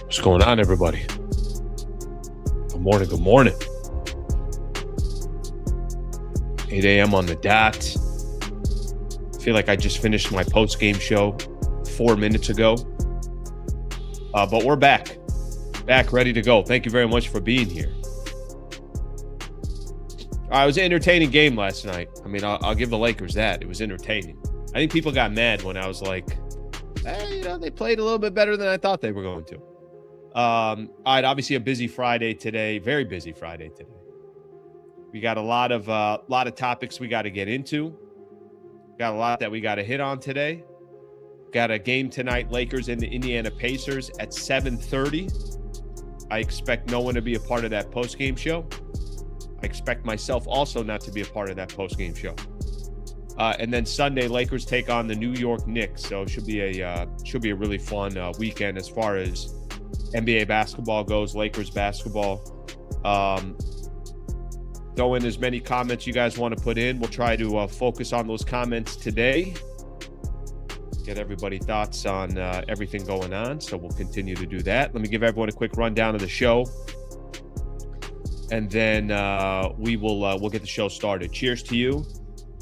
What's going on, everybody? Good morning. Good morning. 8 a.m. on the dot. I feel like I just finished my post-game show 4 minutes ago. But we're back. Back, ready to go. Thank you very much for being here. It was an entertaining game last night. I mean, I'll give the Lakers that. It was entertaining. I think people got mad when I was like, hey, they played a little bit better than I thought they were going to. All right, obviously a busy Friday today. Very busy Friday today. We got a lot of topics we got to get into. Got a lot that we got to hit on today. Got a game tonight, Lakers and the Indiana Pacers at 7:30. I expect no one to be a part of that post-game show. I expect myself also not to be a part of that post-game show. And then Sunday, Lakers take on the New York Knicks. So it should be a really fun weekend as far as NBA basketball goes, Lakers basketball. Throw in as many comments you guys want to put in. We'll try to focus on those comments today. Get everybody's thoughts on everything going on. So we'll continue to do that. Let me give everyone a quick rundown of the show. And then we'll get the show started. Cheers to you.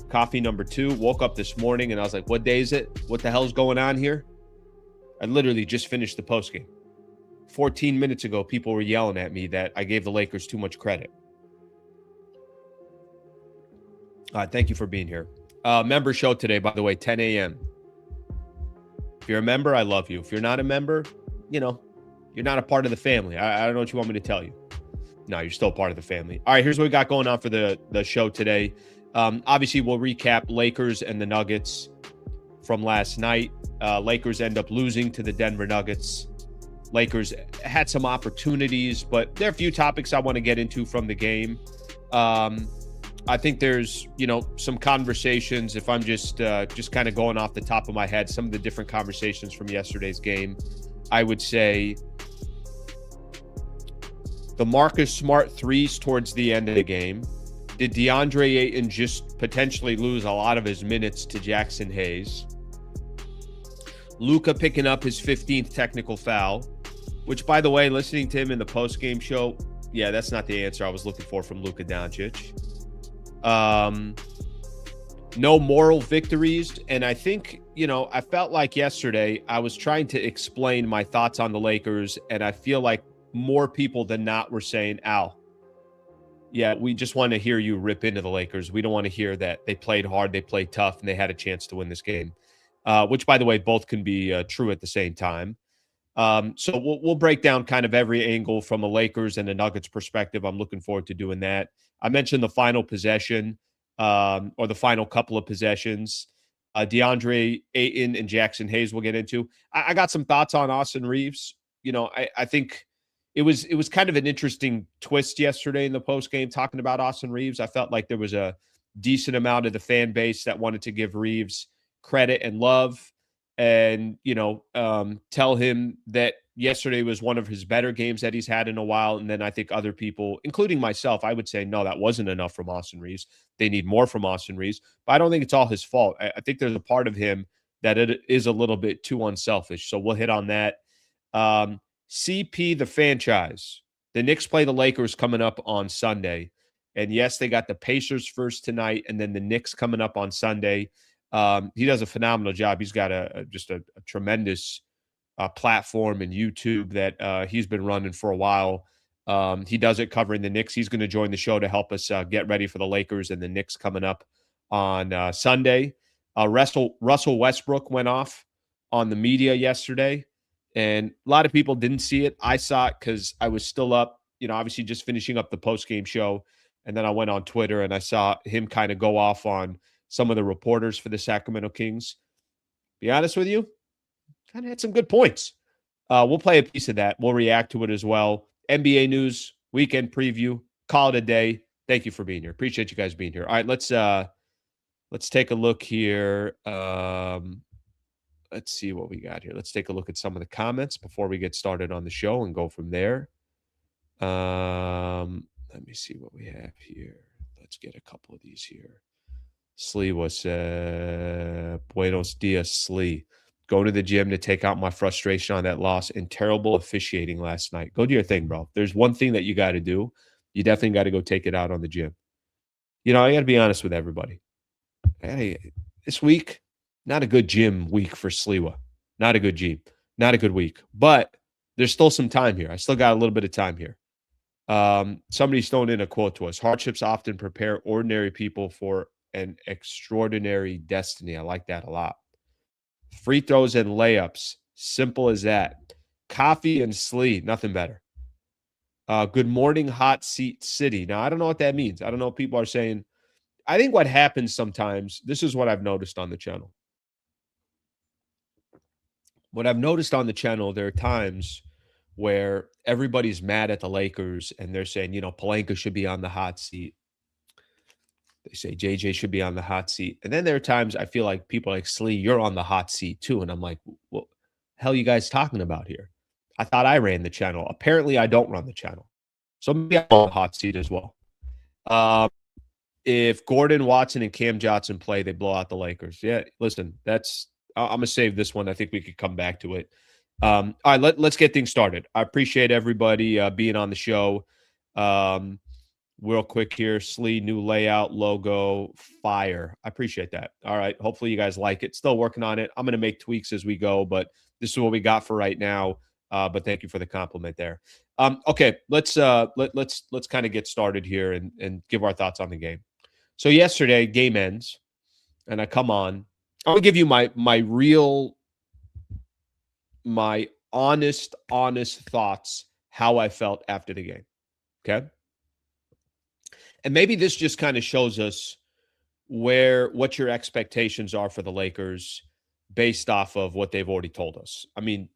Coffee number 2. Woke up this morning and I was like, what day is it? What the hell's going on here? I literally just finished the postgame. 14 minutes ago, people were yelling at me that I gave the Lakers too much credit. Thank you for being here. Member show today, by the way, 10 a.m. If you're a member, I love you. If you're not a member, you're not a part of the family. I don't know what you want me to tell you. No, you're still part of the family. All right, here's what we got going on for the show today. Obviously, we'll recap Lakers and the Nuggets from last night. Lakers end up losing to the Denver Nuggets. Lakers had some opportunities, but there are a few topics I want to get into from the game. I think there's, some conversations. If I'm just kind of going off the top of my head, some of the different conversations from yesterday's game, I would say the Marcus Smart threes towards the end of the game. Did DeAndre Ayton just potentially lose a lot of his minutes to Jackson Hayes? Luka picking up his 15th technical foul, which, by the way, listening to him in the post-game show, yeah, that's not the answer I was looking for from Luka Doncic. No moral victories. And I think, I felt like yesterday I was trying to explain my thoughts on the Lakers, and I feel like more people than not were saying, Al, yeah, we just want to hear you rip into the Lakers. We don't want to hear that they played hard, they played tough, and they had a chance to win this game, which, by the way, both can be true at the same time. So we'll break down kind of every angle from a Lakers and a Nuggets perspective. I'm looking forward to doing that. I mentioned the final possession or the final couple of possessions. DeAndre Ayton and Jackson Hayes we'll get into. I got some thoughts on Austin Reaves. I think it was kind of an interesting twist yesterday in the postgame talking about Austin Reaves. I felt like there was a decent amount of the fan base that wanted to give Reaves credit and love and, tell him that yesterday was one of his better games that he's had in a while. And then I think other people, including myself, I would say, no, that wasn't enough from Austin Reaves. They need more from Austin Reaves. But I don't think it's all his fault. I think there's a part of him that it is a little bit too unselfish. So we'll hit on that. CP, the franchise. The Knicks play the Lakers coming up on Sunday. And yes, they got the Pacers first tonight and then the Knicks coming up on Sunday. He does a phenomenal job. He's got a tremendous platform and YouTube that he's been running for a while. He does it covering the Knicks. He's going to join the show to help us get ready for the Lakers and the Knicks coming up on Sunday. Russell Westbrook went off on the media yesterday, and a lot of people didn't see it. I saw it because I was still up, obviously just finishing up the post-game show, and then I went on Twitter and I saw him kind of go off on some of the reporters for the Sacramento Kings. Be honest with you, kind of had some good points. We'll play a piece of that. We'll react to it as well. NBA news, weekend preview, call it a day. Thank you for being here. Appreciate you guys being here. All right, let's take a look here. Let's see what we got here. Let's take a look at some of the comments before we get started on the show and go from there. Let me see what we have here. Let's get a couple of these here. Sliwa said, Buenos dias, Slee. going to the gym to take out my frustration on that loss, and terrible officiating last night. Go do your thing, bro. If there's one thing that you got to do, you definitely got to go take it out on the gym. You know, I got to be honest with everybody. Hey, this week, not a good gym week for Sliwa. Not a good gym. Not a good week. But there's still some time here. I still got a little bit of time here. Somebody's thrown in a quote to us. Hardships often prepare ordinary people for an extraordinary destiny. I like that a lot. Free throws and layups. Simple as that. Coffee and sleep. Nothing better. Good morning, hot seat city. Now, I don't know what that means. I don't know if people are saying. I think what happens sometimes, this is what I've noticed on the channel. What I've noticed on the channel, there are times where everybody's mad at the Lakers and they're saying, you know, Pelinka should be on the hot seat. They say JJ should be on the hot seat. And then there are times I feel like people like Slee, you're on the hot seat too. And I'm like, what the hell are you guys talking about here? I thought I ran the channel. Apparently I don't run the channel. So maybe I'm on the hot seat as well. If Gordon, Watson, and Cam Johnson play, they blow out the Lakers. Yeah, listen, I'm going to save this one. I think we could come back to it. All right, let's get things started. I appreciate everybody being on the show. Real quick here, Slee, new layout, logo, fire. I appreciate that. All right, hopefully you guys like it. Still working on it. I'm going to make tweaks as we go, but this is what we got for right now. But thank you for the compliment there. Okay, let's kind of get started here and give our thoughts on the game. So yesterday, game ends, and I come on. I'm gonna give you my honest thoughts, how I felt after the game. Okay. And maybe this just kind of shows us what your expectations are for the Lakers based off of what they've already told us. I mean,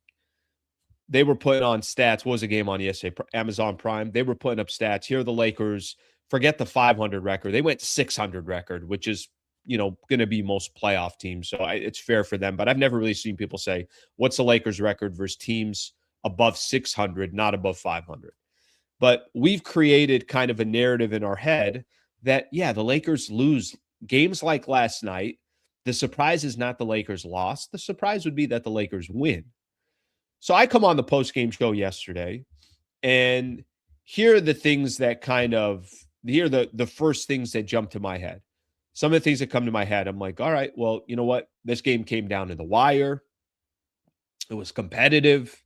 they were putting on stats. What was the game on yesterday? Amazon Prime. They were putting up stats. Here are the Lakers. Forget the 500 record. They went 600 record, which is, you know, going to be most playoff teams. So it's fair for them. But I've never really seen people say, what's the Lakers record versus teams above 600, not above 500. But we've created kind of a narrative in our head that, yeah, the Lakers lose games like last night. The surprise is not the Lakers lost. The surprise would be that the Lakers win. So I come on the post-game show yesterday, and here are the things that here are the first things that jump to my head. Some of the things that come to my head, I'm like, all right, well, you know what? This game came down to the wire. It was competitive.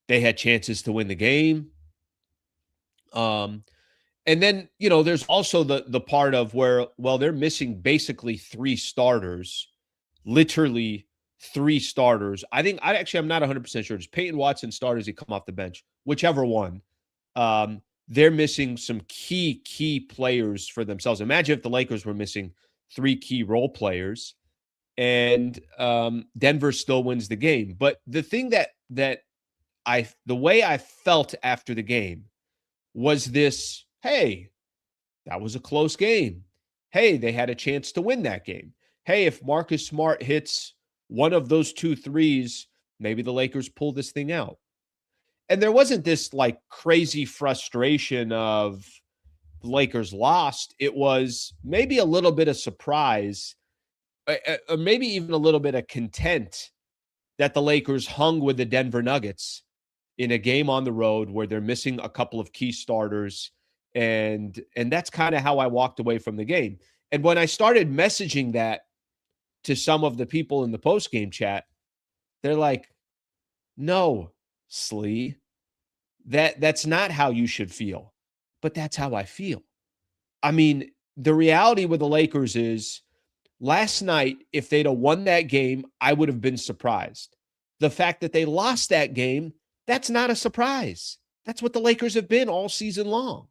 They had chances to win the game. And then, you know, there's also the part of where, well, they're missing basically three starters, literally three starters. I'm not 100% sure. It's Peyton Watson starters that come off the bench, whichever one. They're missing some key players for themselves. Imagine if the Lakers were missing three key role players and Denver still wins the game. But the thing the way I felt after the game was this, hey, that was a close game. Hey, they had a chance to win that game. Hey, if Marcus Smart hits one of those 2 threes, maybe the Lakers pull this thing out. And there wasn't this like crazy frustration of the Lakers lost. It was maybe a little bit of surprise, or maybe even a little bit of content that the Lakers hung with the Denver Nuggets in a game on the road where they're missing a couple of key starters. And that's kind of how I walked away from the game. And when I started messaging that to some of the people in the post-game chat, they're like, no, Slee, that's not how you should feel. But that's how I feel. I mean, the reality with the Lakers is last night, if they'd have won that game, I would have been surprised. The fact that they lost that game, that's not a surprise. That's what the Lakers have been all season long.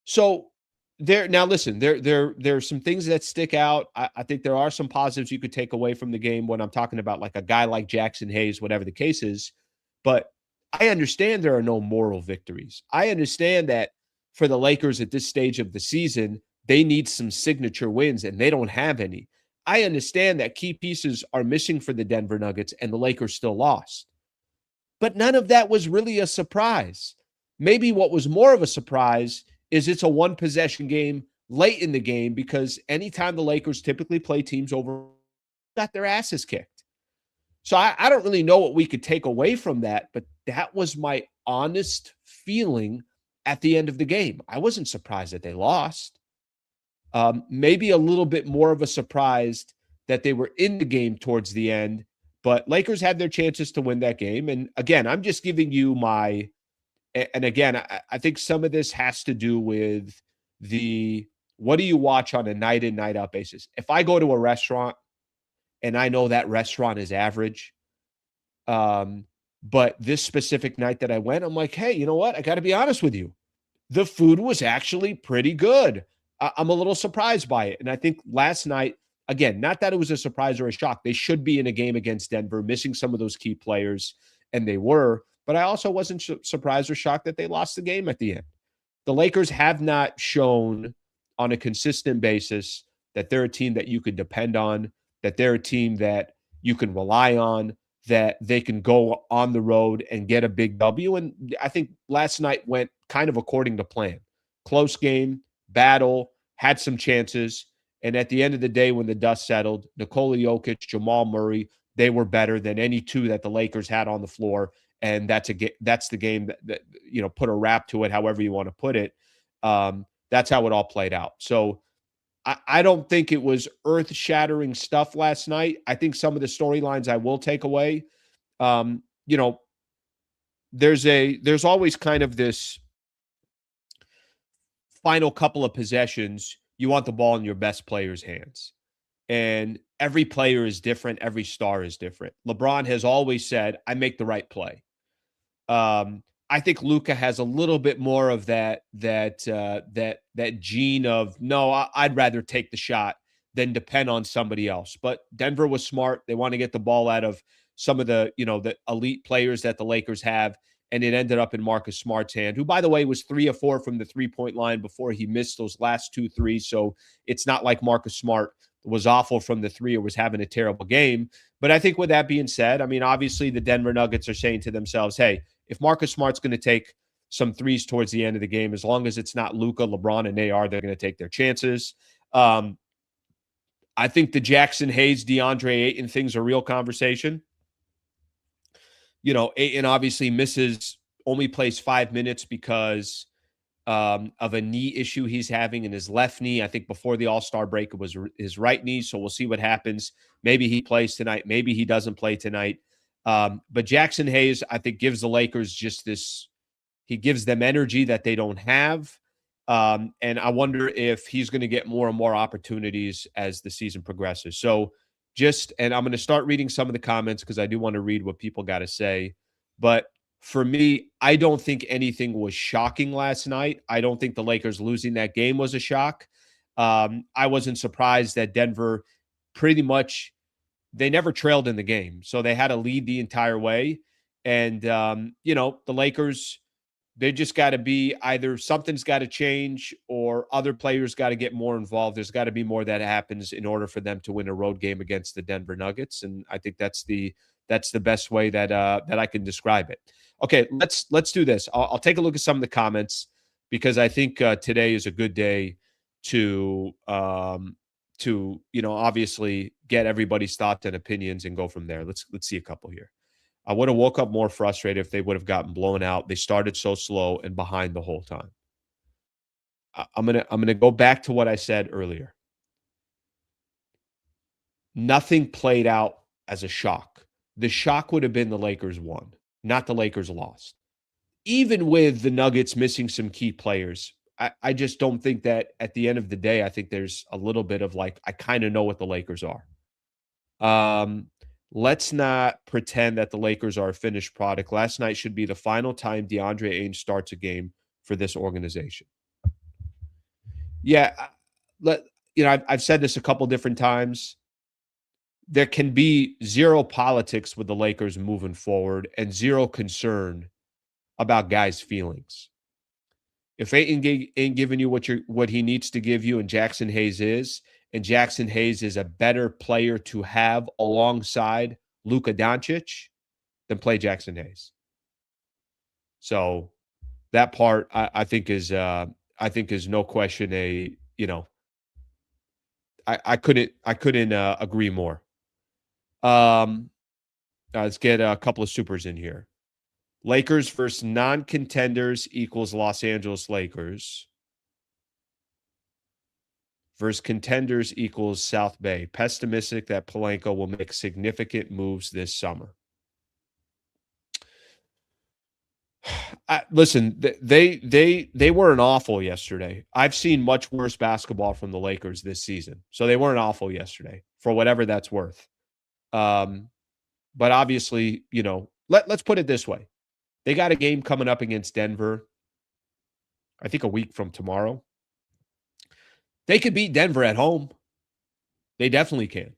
So now listen, there are some things that stick out. I think there are some positives you could take away from the game when I'm talking about like a guy like Jackson Hayes, whatever the case is. But I understand there are no moral victories. I understand that for the Lakers at this stage of the season, they need some signature wins, and they don't have any. I understand that key pieces are missing for the Denver Nuggets, and the Lakers still lost. But none of that was really a surprise. Maybe what was more of a surprise is it's a one-possession game late in the game, because anytime the Lakers typically play teams over, got their asses kicked. So I don't really know what we could take away from that, but that was my honest feeling at the end of the game. I wasn't surprised that they lost. Maybe a little bit more of a surprise that they were in the game towards the end, but Lakers had their chances to win that game. And again, I'm just giving you my, and again, I think some of this has to do with the what do you watch on a night in, night out basis? If I go to a restaurant and I know that restaurant is average, um, but this specific night that I went, I'm like, hey, you know what? I got to be honest with you. The food was actually pretty good. I'm a little surprised by it. And I think last night, again, not that it was a surprise or a shock. They should be in a game against Denver, missing some of those key players, and they were. But I also wasn't surprised or shocked that they lost the game at the end. The Lakers have not shown on a consistent basis that they're a team that you can depend on, that they're a team that you can rely on, that they can go on the road and get a big W. And I think last night went kind of according to plan. Close game, battle, had some chances. And at the end of the day, when the dust settled, Nikola Jokic, Jamal Murray, they were better than any two that the Lakers had on the floor. And that's the game that put a wrap to it, however you want to put it. That's how it all played out. So I don't think it was earth-shattering stuff last night. I think some of the storylines I will take away, there's always kind of this final couple of possessions, you want the ball in your best player's hands. And every player is different. Every star is different. LeBron has always said, I make the right play. I think Luka has a little bit more of that gene of, no, I'd rather take the shot than depend on somebody else. But Denver was smart. They want to get the ball out of some of the elite players that the Lakers have. And it ended up in Marcus Smart's hand, who, by the way, was 3 of 4 from the three-point line before he missed those last 2 threes. So it's not like Marcus Smart was awful from the three or was having a terrible game. But I think with that being said, I mean, obviously the Denver Nuggets are saying to themselves, hey, if Marcus Smart's going to take some threes towards the end of the game, as long as it's not Luka, LeBron, and AR, they're going to take their chances. I think the Jackson Hayes, DeAndre Ayton thing's a real conversation. Ayton obviously only plays 5 minutes because of a knee issue he's having in his left knee. I think before the All-Star break, it was his right knee. So we'll see what happens. Maybe he plays tonight. Maybe he doesn't play tonight. But Jackson Hayes, I think, gives the Lakers just this. He gives them energy that they don't have. And I wonder if he's going to get more and more opportunities as the season progresses. So and I'm going to start reading some of the comments because I do want to read what people got to say. But for me, I don't think anything was shocking last night. I don't think the Lakers losing that game was a shock. I wasn't surprised that Denver pretty much, they never trailed in the game. So they had a lead the entire way. And, the Lakers, they just got to be either something's got to change or other players got to get more involved. There's got to be more that happens in order for them to win a road game against the Denver Nuggets. And I think that's the best way that I can describe it. Okay, let's do this. I'll take a look at some of the comments because I think today is a good day to obviously get everybody's thoughts and opinions and go from there. Let's see a couple here. I would have woke up more frustrated if they would have gotten blown out. They started so slow and behind the whole time. I'm gonna go back to what I said earlier. Nothing played out as a shock. The shock would have been the Lakers won, not the Lakers lost. Even with the Nuggets missing some key players, I just don't think that at the end of the day, I think there's a little bit of like, I kind of know what the Lakers are. Let's not pretend that the Lakers are a finished product. Last night should be the final time DeAndre Ayton starts a game for this organization. Yeah, I've said this a couple different times. There can be zero politics with the Lakers moving forward and zero concern about guys' feelings. If Ayton ain't giving you what he needs to give you, and Jackson Hayes is a better player to have alongside Luka Doncic, then play Jackson Hayes. So that part I think is no question I couldn't agree more. Let's get a couple of supers in here. Lakers versus non-contenders equals Los Angeles Lakers. Versus contenders equals South Bay. Pessimistic that Pelinka will make significant moves this summer. Listen, they weren't awful yesterday. I've seen much worse basketball from the Lakers this season, so they weren't awful yesterday for whatever that's worth. But obviously, let's put it this way: they got a game coming up against Denver. I think a week from tomorrow. They could beat Denver at home. They definitely can.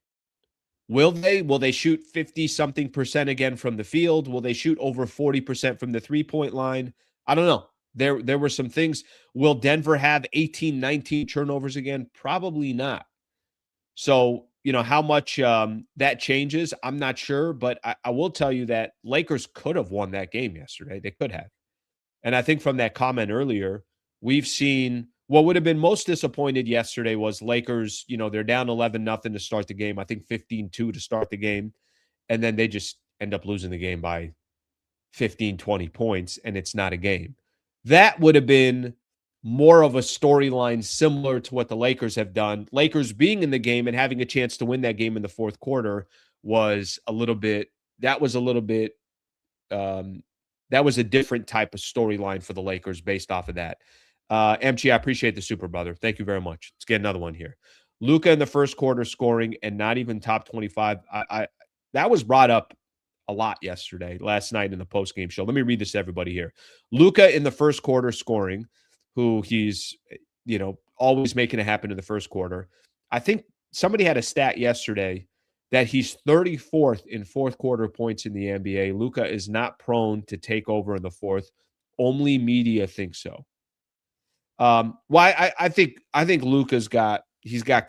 Will they? Will they shoot 50-something% again from the field? Will they shoot over 40% from the three-point line? I don't know. There were some things. Will Denver have 18, 19 turnovers again? Probably not. So, how much that changes, I'm not sure. But I will tell you that Lakers could have won that game yesterday. They could have. And I think from that comment earlier, we've seen what would have been most disappointed yesterday was Lakers, they're down 11-0 to start the game. I think 15-2 to start the game. And then they just end up losing the game by 15, 20 points, and it's not a game. That would have been more of a storyline similar to what the Lakers have done. Lakers being in the game and having a chance to win that game in the fourth quarter was a little bit that was a different type of storyline for the Lakers based off of that. MG, I appreciate the super, brother. Thank you very much. Let's get another one here. Luka in the first quarter scoring and not even top 25. That was brought up a lot last night in the post-game show. Let me read this to everybody here. Luka in the first quarter scoring, who he's, always making it happen in the first quarter. I think somebody had a stat yesterday that he's 34th in fourth quarter points in the NBA. Luka is not prone to take over in the fourth. Only media think so. I think Luka's got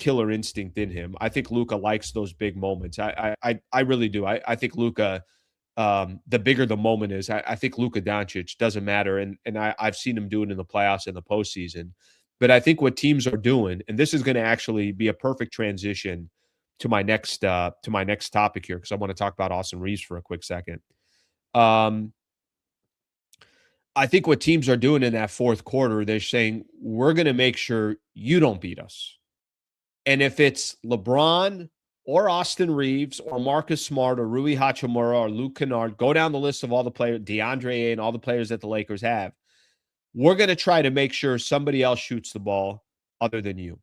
killer instinct in him. I think Luka likes those big moments. I really do. I think Luka, the bigger the moment is, I think Luka Doncic doesn't matter. And I've seen him do it in the playoffs and the postseason. But I think what teams are doing, and this is going to actually be a perfect transition to my next topic here, because I want to talk about Austin Reaves for a quick second. I think what teams are doing in that fourth quarter, they're saying, we're going to make sure you don't beat us. And if it's LeBron or Austin Reaves or Marcus Smart or Rui Hachimura or Luke Kennard, go down the list of all the players, DeAndre and all the players that the Lakers have, we're going to try to make sure somebody else shoots the ball other than you.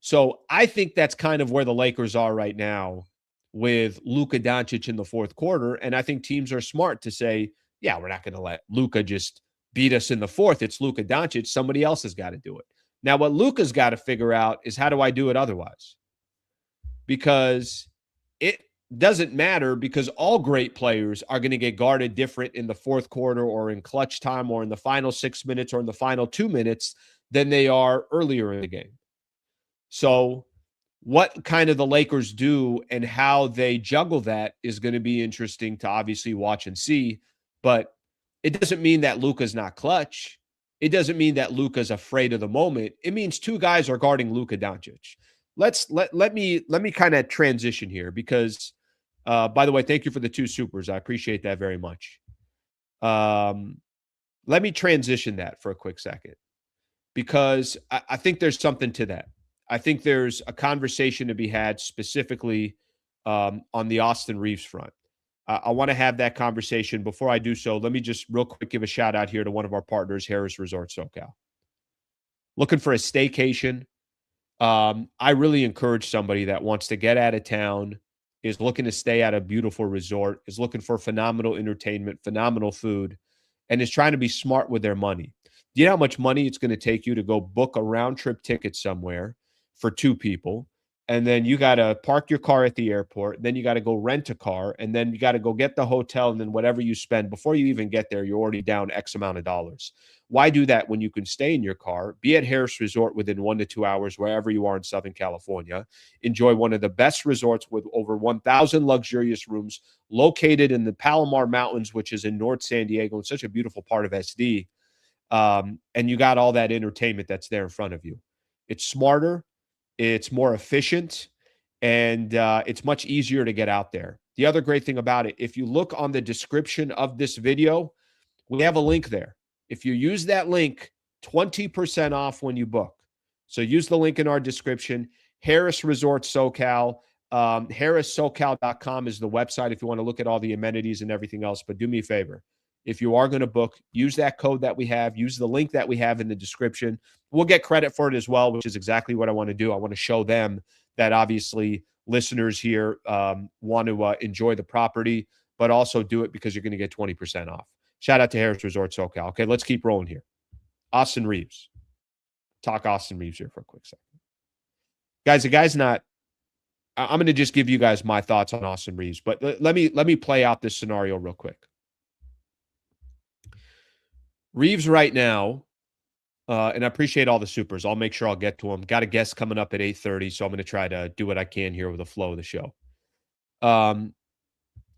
So I think that's kind of where the Lakers are right now with Luka Doncic in the fourth quarter. And I think teams are smart to say, yeah, we're not going to let Luka just beat us in the fourth. It's Luka Doncic. Somebody else has got to do it. Now, what Luka's got to figure out is, how do I do it otherwise? Because it doesn't matter, because all great players are going to get guarded different in the fourth quarter or in clutch time or in the final 6 minutes or in the final 2 minutes than they are earlier in the game. So what kind of the Lakers do and how they juggle that is going to be interesting to obviously watch and see. But it doesn't mean that Luka's not clutch. It doesn't mean that Luka's afraid of the moment. It means two guys are guarding Luka Doncic. Let me kind of transition here, because by the way, thank you for the 2 supers. I appreciate that very much. Let me transition that for a quick second, because I think there's something to that. I think there's a conversation to be had specifically on the Austin Reaves front. I want to have that conversation. Before I do so, let me just real quick give a shout out here to one of our partners, Harrah's Resort SoCal. Looking for a staycation? I really encourage somebody that wants to get out of town, is looking to stay at a beautiful resort, is looking for phenomenal entertainment, phenomenal food, and is trying to be smart with their money. Do you know how much money it's going to take you to go book a round trip ticket somewhere for 2 people? And then you got to park your car at the airport. Then you got to go rent a car. And then you got to go get the hotel. And then whatever you spend before you even get there, you're already down X amount of dollars. Why do that when you can stay in your car, be at Harrah's Resort within 1 to 2 hours, wherever you are in Southern California, enjoy one of the best resorts with over 1,000 luxurious rooms located in the Palomar Mountains, which is in North San Diego. It's such a beautiful part of SD. And you got all that entertainment that's there in front of you. It's smarter. It's more efficient, and it's much easier to get out there. The other great thing about it, if you look on the description of this video, we have a link there. If you use that link, 20% off when you book. So use the link in our description. Harrah Resort SoCal. HarrahSoCal.com is the website if you want to look at all the amenities and everything else. But do me a favor. If you are going to book, use that code that we have. Use the link that we have in the description. We'll get credit for it as well, which is exactly what I want to do. I want to show them that obviously listeners here want to enjoy the property, but also do it because you're going to get 20% off. Shout out to Harrah Resort SoCal. Okay, let's keep rolling here. Austin Reaves. Talk Austin Reaves here for a quick second. Guys, the guy's not – I'm going to just give you guys my thoughts on Austin Reaves, but let me play out this scenario real quick. Reaves right now, and I appreciate all the supers. I'll make sure I'll get to them. Got a guest coming up at 8:30, so I'm going to try to do what I can here with the flow of the show.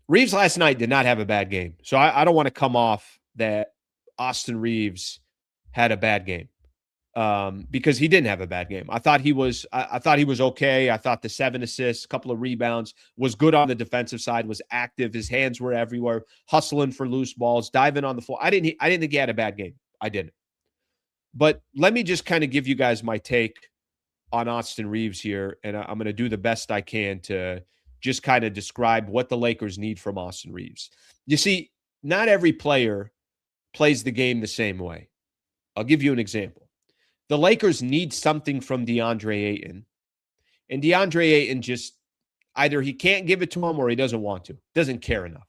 Reaves last night did not have a bad game, so I don't want to come off that Austin Reaves had a bad game because he didn't have a bad game. I thought he was okay. I thought the 7 assists, a couple of rebounds, was good on the defensive side, was active. His hands were everywhere, hustling for loose balls, diving on the floor. I didn't think he had a bad game. I didn't. But let me just kind of give you guys my take on Austin Reaves here, and I'm going to do the best I can to just kind of describe what the Lakers need from Austin Reaves. You see, not every player plays the game the same way. I'll give you an example. The Lakers need something from DeAndre Ayton, and DeAndre Ayton just either he can't give it to him or he doesn't want to, doesn't care enough.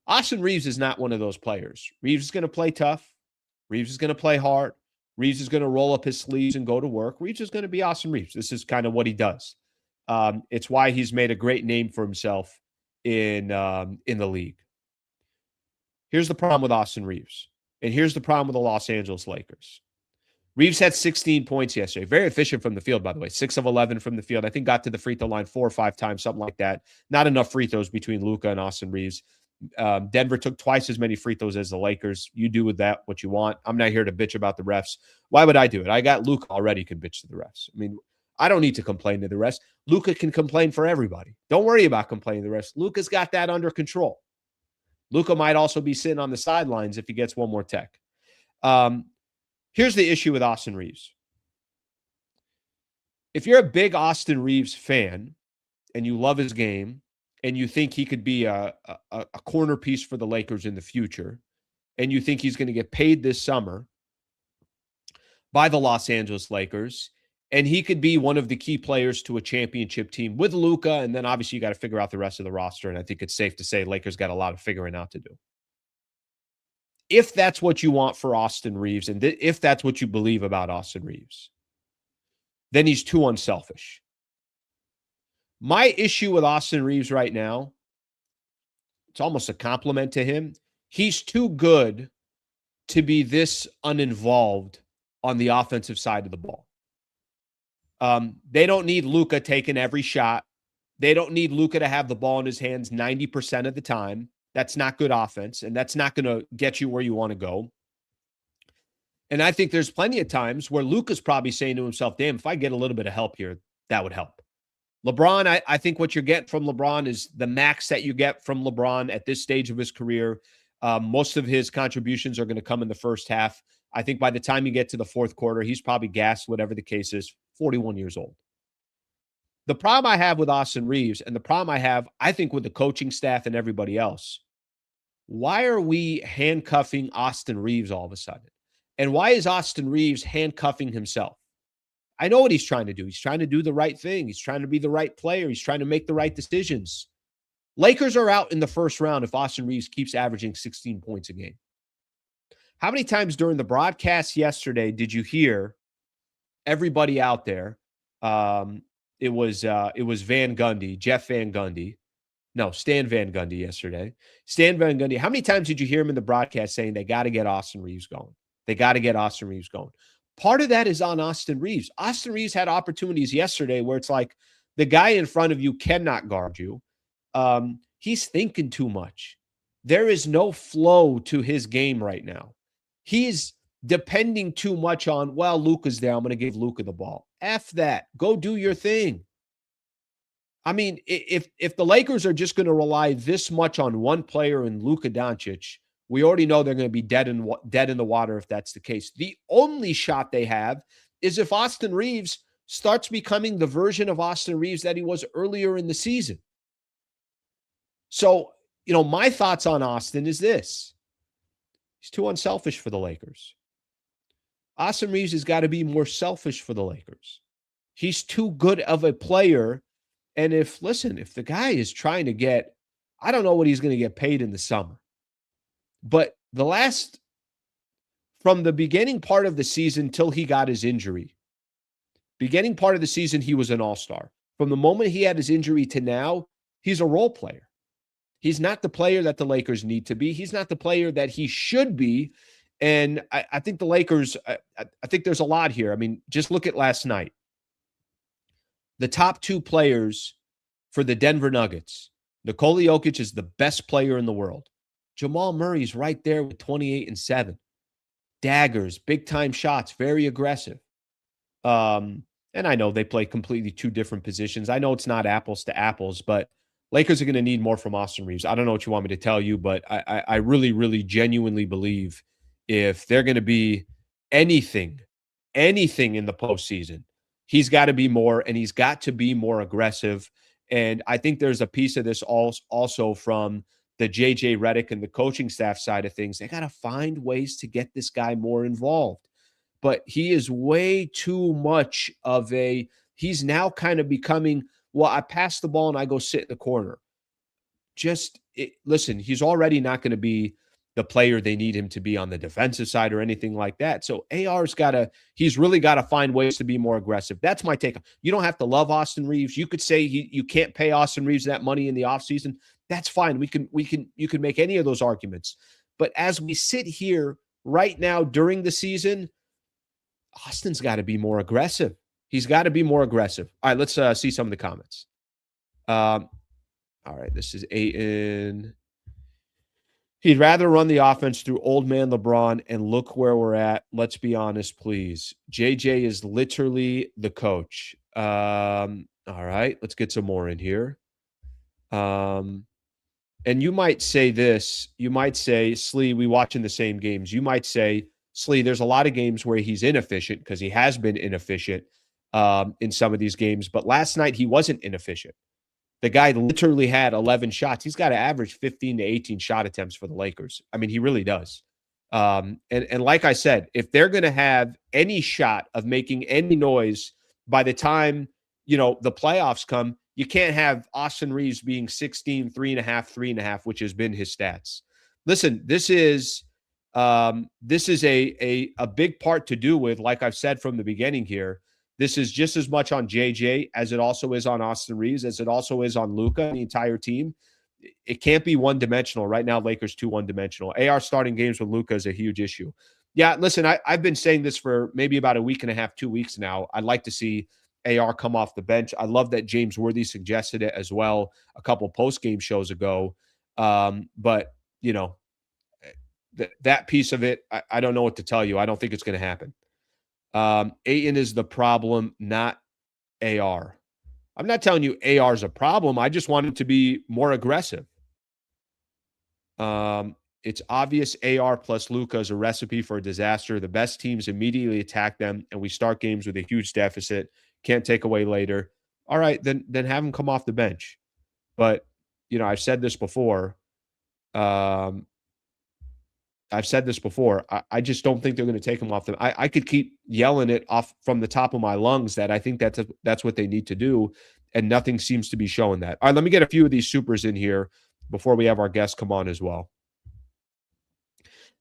Austin Reaves is not one of those players. Reaves is going to play tough. Reaves is going to play hard. Reaves is going to roll up his sleeves and go to work. Reaves is going to be Austin Reaves. This is kind of what he does. It's why he's made a great name for himself in the league. Here's the problem with Austin Reaves, and here's the problem with the Los Angeles Lakers. Reaves had 16 points yesterday. Very efficient from the field, by the way. 6 of 11 from the field. I think got to the free throw line 4 or 5 times, something like that. Not enough free throws between Luka and Austin Reaves. Denver took twice as many free throws as the Lakers. You do with that what you want. I'm not here to bitch about the refs. Why would I do it? I got Luka already can bitch to the refs. I mean, I don't need to complain to the refs. Luka can complain for everybody. Don't worry about complaining to the refs. Luka's got that under control. Luka might also be sitting on the sidelines if he gets one more tech. Here's the issue with Austin Reaves. If you're a big Austin Reaves fan and you love his game and you think he could be a corner piece for the Lakers in the future and you think he's going to get paid this summer by the Los Angeles Lakers and he could be one of the key players to a championship team with Luka, and then obviously you got to figure out the rest of the roster, and I think it's safe to say Lakers got a lot of figuring out to do. If that's what you want for Austin Reaves, and if that's what you believe about Austin Reaves, then he's too unselfish. My issue with Austin Reaves right now, it's almost a compliment to him. He's too good to be this uninvolved on the offensive side of the ball. They don't need Luka taking every shot. They don't need Luka to have the ball in his hands 90% of the time. That's not good offense, and that's not going to get you where you want to go. And I think there's plenty of times where Luka's probably saying to himself, damn, if I get a little bit of help here, that would help. LeBron, I think what you're getting from LeBron is the max that you get from LeBron at this stage of his career. Most of his contributions are going to come in the first half. I think by the time you get to the fourth quarter, he's probably gassed, whatever the case is, 41 years old. The problem I have with Austin Reaves, and the problem I have, I think, with the coaching staff and everybody else, why are we handcuffing Austin Reaves all of a sudden? And why is Austin Reaves handcuffing himself? I know what he's trying to do. He's trying to do the right thing. He's trying to be the right player. He's trying to make the right decisions. Lakers are out in the first round if Austin Reaves keeps averaging 16 points a game. How many times during the broadcast yesterday did you hear everybody out there? It was Van Gundy, Jeff Van Gundy. No, Stan Van Gundy yesterday. Stan Van Gundy. How many times did you hear him in the broadcast saying they got to get Austin Reaves going? They got to get Austin Reaves going. Part of that is on Austin Reaves. Austin Reaves had opportunities yesterday where it's like the guy in front of you cannot guard you. He's thinking too much. There is no flow to his game right now. He's depending too much on, well, Luka's there. I'm going to give Luka the ball. F that. Go do your thing. I mean, if the Lakers are just going to rely this much on one player in Luka Doncic, we already know they're going to be dead in the water if that's the case. The only shot they have is if Austin Reaves starts becoming the version of Austin Reaves that he was earlier in the season. So, my thoughts on Austin is this. He's too unselfish for the Lakers. Austin Reaves has got to be more selfish for the Lakers. He's too good of a player. And if the guy is trying to get, I don't know what he's going to get paid in the summer, but from the beginning part of the season till he got his injury, beginning part of the season, he was an all-star. From the moment he had his injury to now, he's a role player. He's not the player that the Lakers need to be. He's not the player that he should be. And I think the Lakers, I think there's a lot here. I mean, just look at last night. The top two players for the Denver Nuggets, Nikola Jokic is the best player in the world. Jamal Murray's right there with 28 and 7. Daggers, big-time shots, very aggressive. And I know they play completely two different positions. I know it's not apples to apples, but Lakers are going to need more from Austin Reaves. I don't know what you want me to tell you, but I really, really genuinely believe if they're going to be anything in the postseason, he's got to be more, and he's got to be more aggressive. And I think there's a piece of this also from the JJ Redick and the coaching staff side of things. They got to find ways to get this guy more involved. But he is way too much of he's now kind of becoming, well, I pass the ball and I go sit in the corner. Listen, he's already not going to be the player they need him to be on the defensive side or anything like that. So he's really got to find ways to be more aggressive. That's my take. You don't have to love Austin Reaves. You could say you can't pay Austin Reaves that money in the offseason. That's fine. You can make any of those arguments. But as we sit here right now during the season, Austin's got to be more aggressive. He's got to be more aggressive. All right, let's see some of the comments. All right, this is Aiden. He'd rather run the offense through old man LeBron, and look where we're at. Let's be honest, please. JJ is literally the coach. All right, let's get some more in here. And you might say this. You might say, Slee, we watching the same games. You might say, Slee, there's a lot of games where he's inefficient because he has been inefficient in some of these games. But last night, he wasn't inefficient. The guy literally had 11 shots. He's got to average 15 to 18 shot attempts for the Lakers. I mean, he really does. And like I said, if they're going to have any shot of making any noise by the time, the playoffs come, you can't have Austin Reaves being 16, 3.5, 3.5, which has been his stats. Listen, this is a big part to do with, like I've said from the beginning here, this is just as much on JJ as it also is on Austin Reaves, as it also is on Luka and the entire team. It can't be one-dimensional. Right now, Lakers too one-dimensional. AR starting games with Luka is a huge issue. Yeah, listen, I've been saying this for maybe about a week and a half, 2 weeks now. I'd like to see AR come off the bench. I love that James Worthy suggested it as well a couple post-game shows ago. But, that piece of it, I don't know what to tell you. I don't think it's going to happen. Ayton is the problem, not AR. I'm not telling you AR is a problem. I just want him to be more aggressive. It's obvious AR plus Luka is a recipe for a disaster. The best teams immediately attack them, and we start games with a huge deficit. Can't take away later. All right, then have him come off the bench. But, I've said this before. I just don't think they're going to take him off them. I could keep yelling it off from the top of my lungs that I think that's what they need to do, and nothing seems to be showing that. All right, let me get a few of these supers in here before we have our guests come on as well.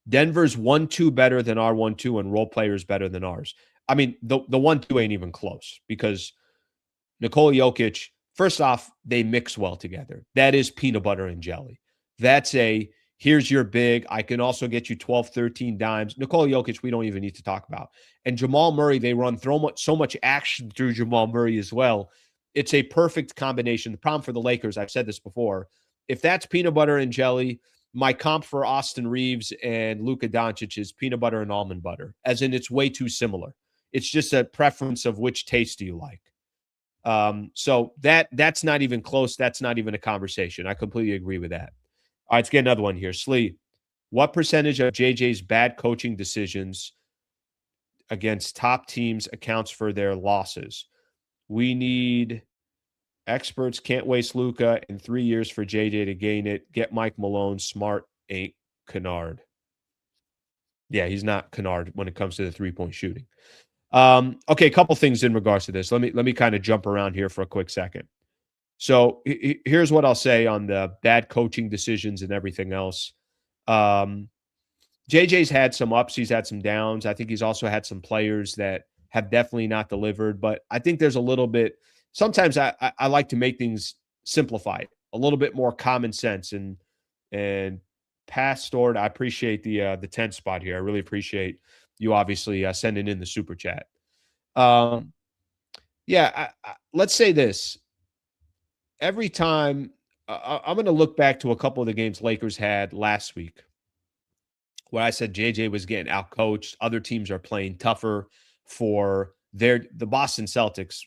Denver's 1-2 better than our 1-2, and role players better than ours. I mean, the 1-2 ain't even close because Nikola Jokic, first off, they mix well together. That is peanut butter and jelly. That's here's your big. I can also get you 12, 13 dimes. Nikola Jokic, we don't even need to talk about. And Jamal Murray, they run so much action through Jamal Murray as well. It's a perfect combination. The problem for the Lakers, I've said this before, if that's peanut butter and jelly, my comp for Austin Reaves and Luka Doncic is peanut butter and almond butter, as in it's way too similar. It's just a preference of which taste do you like. So that's not even close. That's not even a conversation. I completely agree with that. All right, let's get another one here. Slee, what percentage of JJ's bad coaching decisions against top teams accounts for their losses? We need experts. Can't waste Luka in 3 years for JJ to gain it. Get Mike Malone. Smart ain't Kennard. Yeah, he's not Kennard when it comes to the 3-point shooting. Okay, a couple things in regards to this. Let me kind of jump around here for a quick second. So here's what I'll say on the bad coaching decisions and everything else. JJ's had some ups, he's had some downs. I think he's also had some players that have definitely not delivered. But I think there's a little bit. Sometimes I like to make things simplified, a little bit more common sense. And past stored, I appreciate the 10 spot here. I really appreciate you obviously sending in the super chat. Yeah, let's say this. Every time I'm going to look back to a couple of the games Lakers had last week where I said JJ was getting outcoached. Other teams are playing tougher for the Boston Celtics.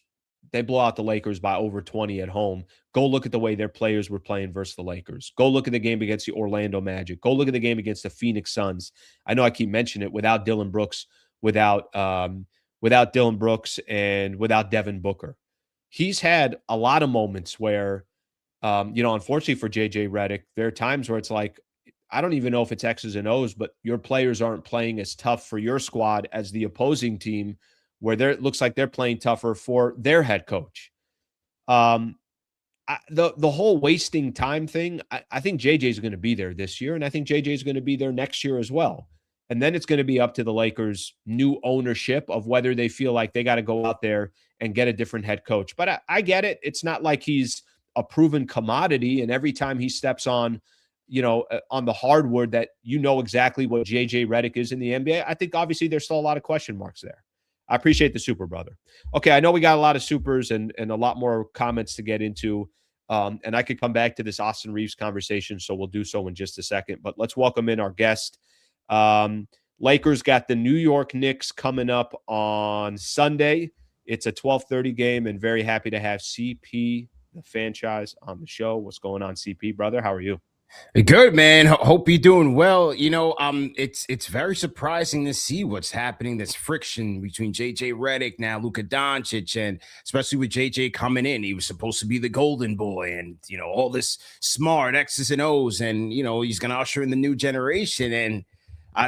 They blow out the Lakers by over 20 at home. Go look at the way their players were playing versus the Lakers. Go look at the game against the Orlando Magic. Go look at the game against the Phoenix Suns. I know I keep mentioning it, without Dillon Brooks, without Dillon Brooks, and without Devin Booker. He's had a lot of moments where, unfortunately for JJ Redick, there are times where it's like, I don't even know if it's X's and O's, but your players aren't playing as tough for your squad as the opposing team, where it looks like they're playing tougher for their head coach. The whole wasting time thing, I think JJ is going to be there this year, and I think JJ is going to be there next year as well. And then it's going to be up to the Lakers' new ownership of whether they feel like they got to go out there and get a different head coach. But I get it. It's not like he's a proven commodity, and every time he steps on the hardwood that exactly what JJ Redick is in the NBA. I think obviously there's still a lot of question marks there. I appreciate the super, brother. Okay, I know we got a lot of supers and a lot more comments to get into. And I could come back to this Austin Reaves conversation, so we'll do so in just a second. But let's welcome in our guest. Lakers got the New York Knicks coming up on Sunday. It's a 12:30 game, and very happy to have CP, the Fanchise, on the show. What's going on, CP, brother? How are you? Good, man. Hope you're doing well. It's very surprising to see what's happening. This friction between JJ Redick, now Luka Doncic, and especially with JJ coming in. He was supposed to be the golden boy, and all this smart X's and O's, and he's going to usher in the new generation. And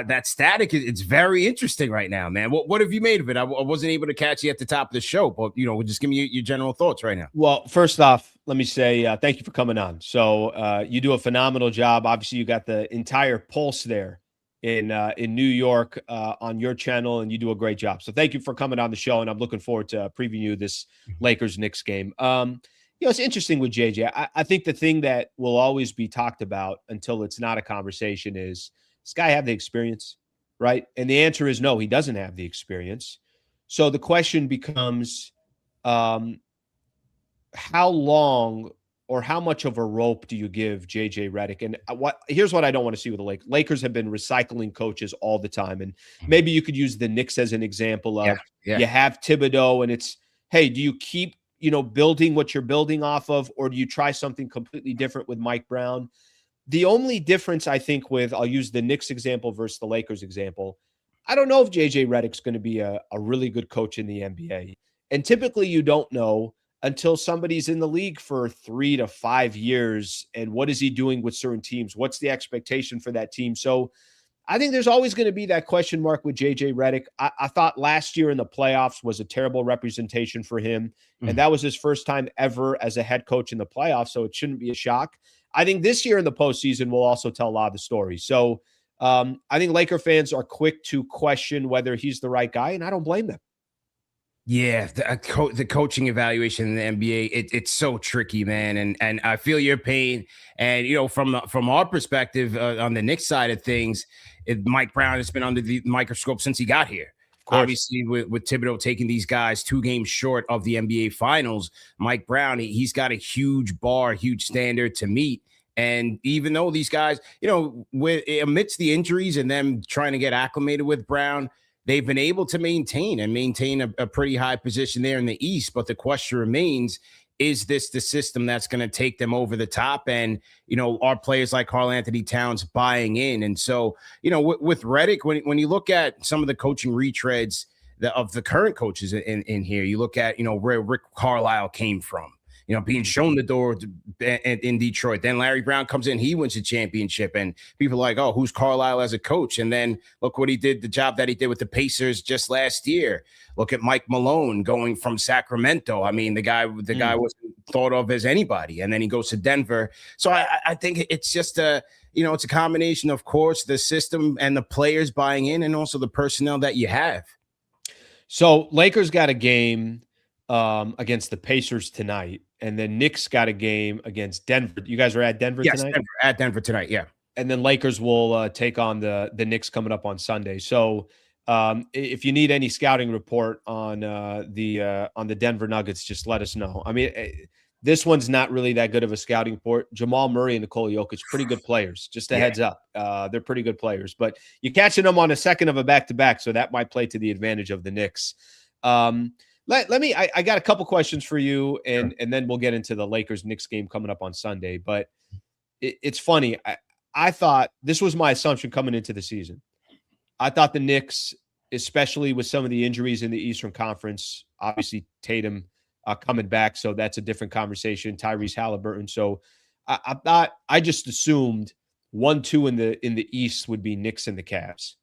that static, it's very interesting right now, man. What have you made of it? I wasn't able to catch you at the top of the show, but just give me your general thoughts right now. Well, first off, let me say thank you for coming on. So you do a phenomenal job. Obviously, you got the entire pulse there in New York on your channel, and you do a great job. So thank you for coming on the show, and I'm looking forward to previewing you this Lakers Knicks game. It's interesting with JJ. I think the thing that will always be talked about until it's not a conversation is, does this guy have the experience, right? And the answer is no, he doesn't have the experience. So the question becomes, how long or how much of a rope do you give JJ Redick? And here's what I don't want to see with the Lakers. Lakers have been recycling coaches all the time. And maybe you could use the Knicks as an example of you have Thibodeau, and it's, hey, do you keep, building what you're building off of, or do you try something completely different with Mike Brown? The only difference, I think, I'll use the Knicks example versus the Lakers example. I don't know if JJ Redick's going to be a really good coach in the NBA. And typically you don't know until somebody's in the league for 3 to 5 years. And what is he doing with certain teams? What's the expectation for that team? So I think there's always going to be that question mark with JJ Redick. I thought last year in the playoffs was a terrible representation for him. And that was his first time ever as a head coach in the playoffs. So it shouldn't be a shock. I think this year in the postseason will also tell a lot of the stories. So I think Laker fans are quick to question whether he's the right guy, and I don't blame them. Yeah, the coaching evaluation in the NBA, it's so tricky, man. And I feel your pain. And, from our perspective on the Knicks side of things, Mike Brown has been under the microscope since he got here. Obviously, with Thibodeau taking these guys 2 games short of the NBA Finals, Mike Brown, he's got a huge bar, huge standard to meet. And even though these guys, amidst the injuries and them trying to get acclimated with Brown, they've been able to maintain a pretty high position there in the East. But the question remains, is this the system that's going to take them over the top? And, are players like Karl-Anthony Towns buying in? And so, with Redick, when you look at some of the coaching retreads of the current coaches in here, you look at, where Rick Carlisle came from, being shown the door in Detroit. Then Larry Brown comes in, he wins a championship, and people are like, oh, who's Carlisle as a coach? And then look what he did, the job that he did with the Pacers just last year. Look at Mike Malone going from Sacramento. I mean, the guy wasn't thought of as anybody, and then he goes to Denver. So I think it's just it's a combination, of course, the system and the players buying in, and also the personnel that you have. So Lakers got a game against the Pacers tonight, and then Knicks got a game against Denver. You guys are at Denver tonight? Yes, at Denver tonight, yeah. And then Lakers will take on the Knicks coming up on Sunday. So if you need any scouting report on the Denver Nuggets, just let us know. I mean, this one's not really that good of a scouting report. Jamal Murray and Nikola Jokic, pretty good players. Just a heads up. They're pretty good players. But you're catching them on a second of a back-to-back, so that might play to the advantage of the Knicks. Let me. I got a couple questions for you, and then we'll get into the Lakers-Knicks game coming up on Sunday. But it's funny. I thought this was my assumption coming into the season. I thought the Knicks, especially with some of the injuries in the Eastern Conference, obviously Tatum coming back, so that's a different conversation. Tyrese Halliburton. So I just assumed 1-2 in the East would be Knicks and the Cavs.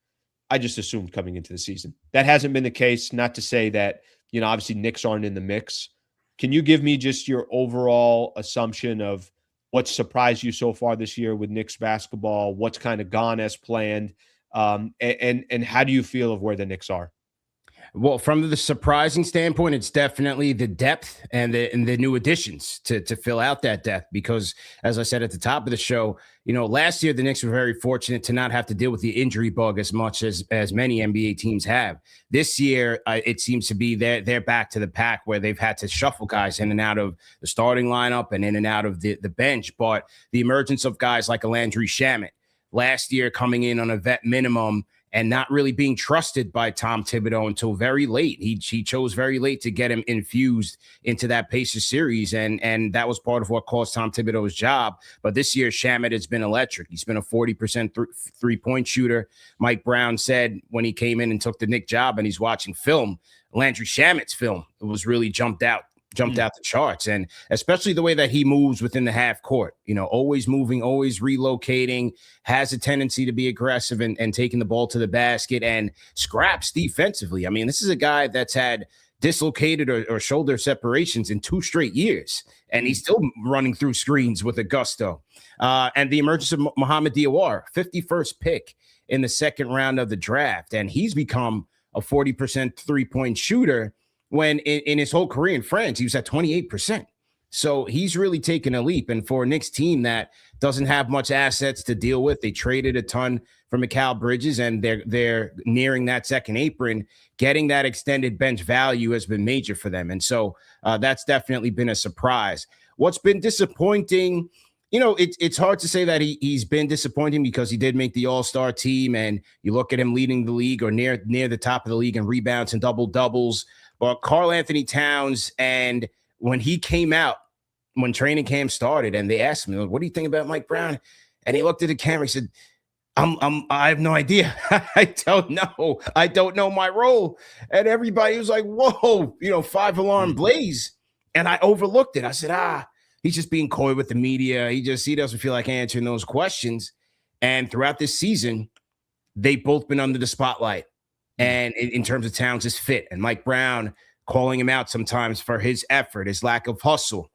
I just assumed coming into the season. That hasn't been the case. Not to say that, obviously Knicks aren't in the mix. Can you give me just your overall assumption of what surprised you so far this year with Knicks basketball? What's kind of gone as planned? And how do you feel of where the Knicks are? Well, from the surprising standpoint, it's definitely the depth and the new additions to fill out that depth. Because, as I said at the top of the show, last year the Knicks were very fortunate to not have to deal with the injury bug as much as many NBA teams have. This year, it seems to be they're back to the pack where they've had to shuffle guys in and out of the starting lineup and in and out of the bench. But the emergence of guys like Landry Shamet last year coming in on a vet minimum and not really being trusted by Tom Thibodeau until very late. He chose very late to get him infused into that Pacers series, and that was part of what cost Tom Thibodeau's job. But this year, Shamet has been electric. He's been a 40% three-point shooter. Mike Brown said when he came in and took the Knick job and he's watching film, Landry Shamet's film, it was really jumped out the charts. And especially the way that he moves within the half court, always moving, always relocating, has a tendency to be aggressive and taking the ball to the basket and scraps defensively. I mean, this is a guy that's had dislocated or shoulder separations in 2 straight years, and he's still running through screens with a gusto. And the emergence of Mohamed Diawara, 51st pick in the second round of the draft, and he's become a 40% three-point shooter when in his whole career in France, he was at 28%. So he's really taken a leap. And for a Knicks team that doesn't have much assets to deal with, they traded a ton for Mikal Bridges, and they're nearing that second apron. Getting that extended bench value has been major for them. And so that's definitely been a surprise. What's been disappointing, it's hard to say that he's been disappointing because he did make the All-Star team, and you look at him leading the league or near the top of the league in rebounds and double-doubles. But Karl-Anthony Towns, and when he came out, when training camp started, and they asked me, "What do you think about Mike Brown?" And he looked at the camera, he said, I have no idea. I don't know. I don't know my role." And everybody was like, "Whoa, 5-alarm blaze." And I overlooked it. I said, he's just being coy with the media. He doesn't feel like answering those questions. And throughout this season, they've both been under the spotlight. And in terms of Towns' fit, and Mike Brown calling him out sometimes for his effort, his lack of hustle.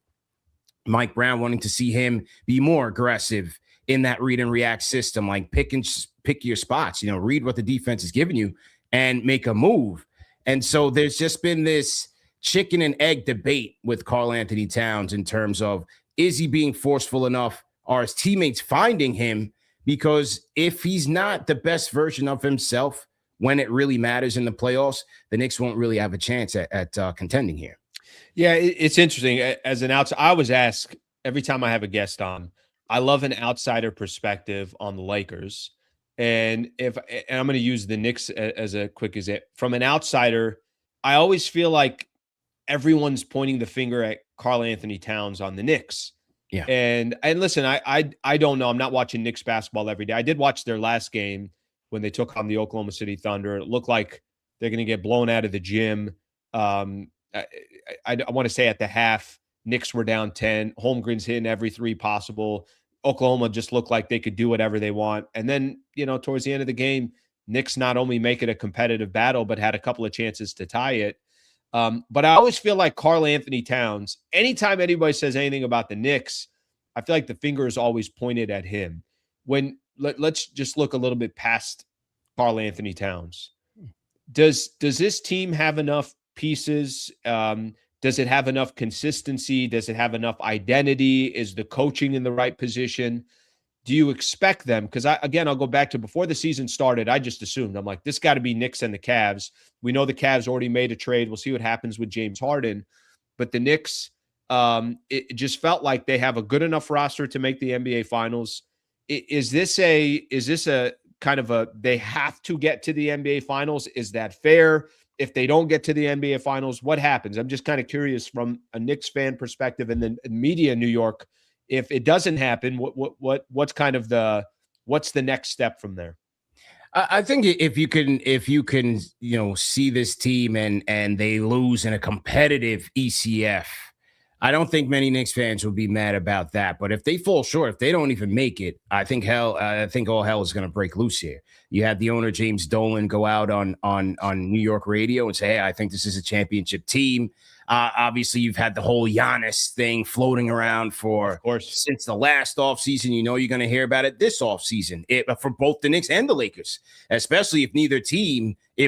Mike Brown wanting to see him be more aggressive in that read and react system, like pick your spots, read what the defense is giving you and make a move. And so there's just been this chicken and egg debate with Karl-Anthony Towns in terms of, is he being forceful enough? Are his teammates finding him? Because if he's not the best version of himself when it really matters in the playoffs, the Knicks won't really have a chance at contending here. Yeah, it's interesting. As an outsider, I always ask every time I have a guest on, I love an outsider perspective on the Lakers. And I'm going to use the Knicks as a quick example. From an outsider, I always feel like everyone's pointing the finger at Karl Anthony Towns on the Knicks. Yeah. And listen, I don't know. I'm not watching Knicks basketball every day. I did watch their last game when they took on the Oklahoma City Thunder. It looked like they're going to get blown out of the gym. I want to say at the half, Knicks were down 10. Holmgren's hitting every three possible. Oklahoma just looked like they could do whatever they want. And then, towards the end of the game, Knicks not only make it a competitive battle, but had a couple of chances to tie it. But I always feel like Karl Anthony Towns, anytime anybody says anything about the Knicks, I feel like the finger is always pointed at him. Let's just look a little bit past Karl Anthony Towns. Does this team have enough pieces? Does it have enough consistency? Does it have enough identity? Is the coaching in the right position? Do you expect them? Because I'll go back to before the season started, I just assumed, I'm like, this got to be Knicks and the Cavs. We know the Cavs already made a trade. We'll see what happens with James Harden. But the Knicks, it just felt like they have a good enough roster to make the NBA Finals. Is this a kind of they have to get to the NBA Finals? Is that fair? If they don't get to the NBA Finals, what happens? I'm just kind of curious from a Knicks fan perspective and then media in New York. If it doesn't happen, what's the next step from there? I think if you can, see this team and they lose in a competitive ECF, I don't think many Knicks fans will be mad about that. But if they fall short, if they don't even make it, I think all hell is going to break loose here. You had the owner James Dolan go out on New York radio and say, "Hey, I think this is a championship team." Obviously, you've had the whole Giannis thing floating around since the last offseason. You're going to hear about it this offseason for both the Knicks and the Lakers, especially if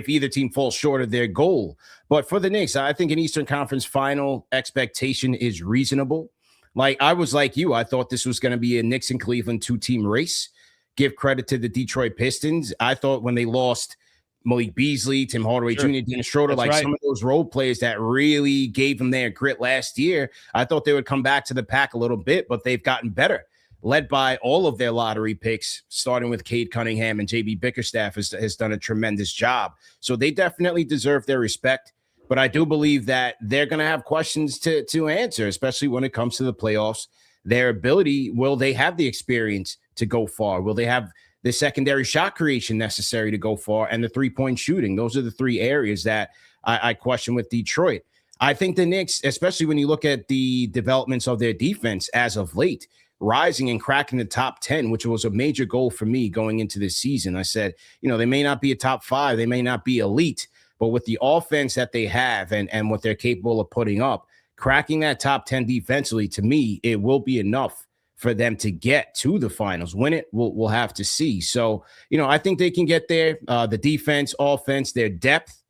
either team falls short of their goal. But for the Knicks, I think an Eastern Conference final expectation is reasonable. Like, I was like you. I thought this was going to be a Knicks and Cleveland two-team race. Give credit to the Detroit Pistons. I thought when they lost Malik Beasley, Tim Hardaway Jr., Dennis Schroeder, some of those role players that really gave them their grit last year, I thought they would come back to the pack a little bit, but they've gotten better, led by all of their lottery picks, starting with Cade Cunningham, and JB Bickerstaff has done a tremendous job. So they definitely deserve their respect, but I do believe that they're going to have questions to answer, especially when it comes to the playoffs. Their ability, will they have the experience to go far? Will they have the secondary shot creation necessary to go far, and the three-point shooting? Those are the three areas that I question with Detroit. I think the Knicks, especially when you look at the developments of their defense as of late, rising and cracking the top 10, which was a major goal for me going into this season. I said, they may not be a top 5, they may not be elite, but with the offense that they have and what they're capable of putting up, cracking that top 10 defensively, to me, it will be enough for them to get to the finals. Win it, we'll have to see. So, I think they can get there. The defense, offense, their depth,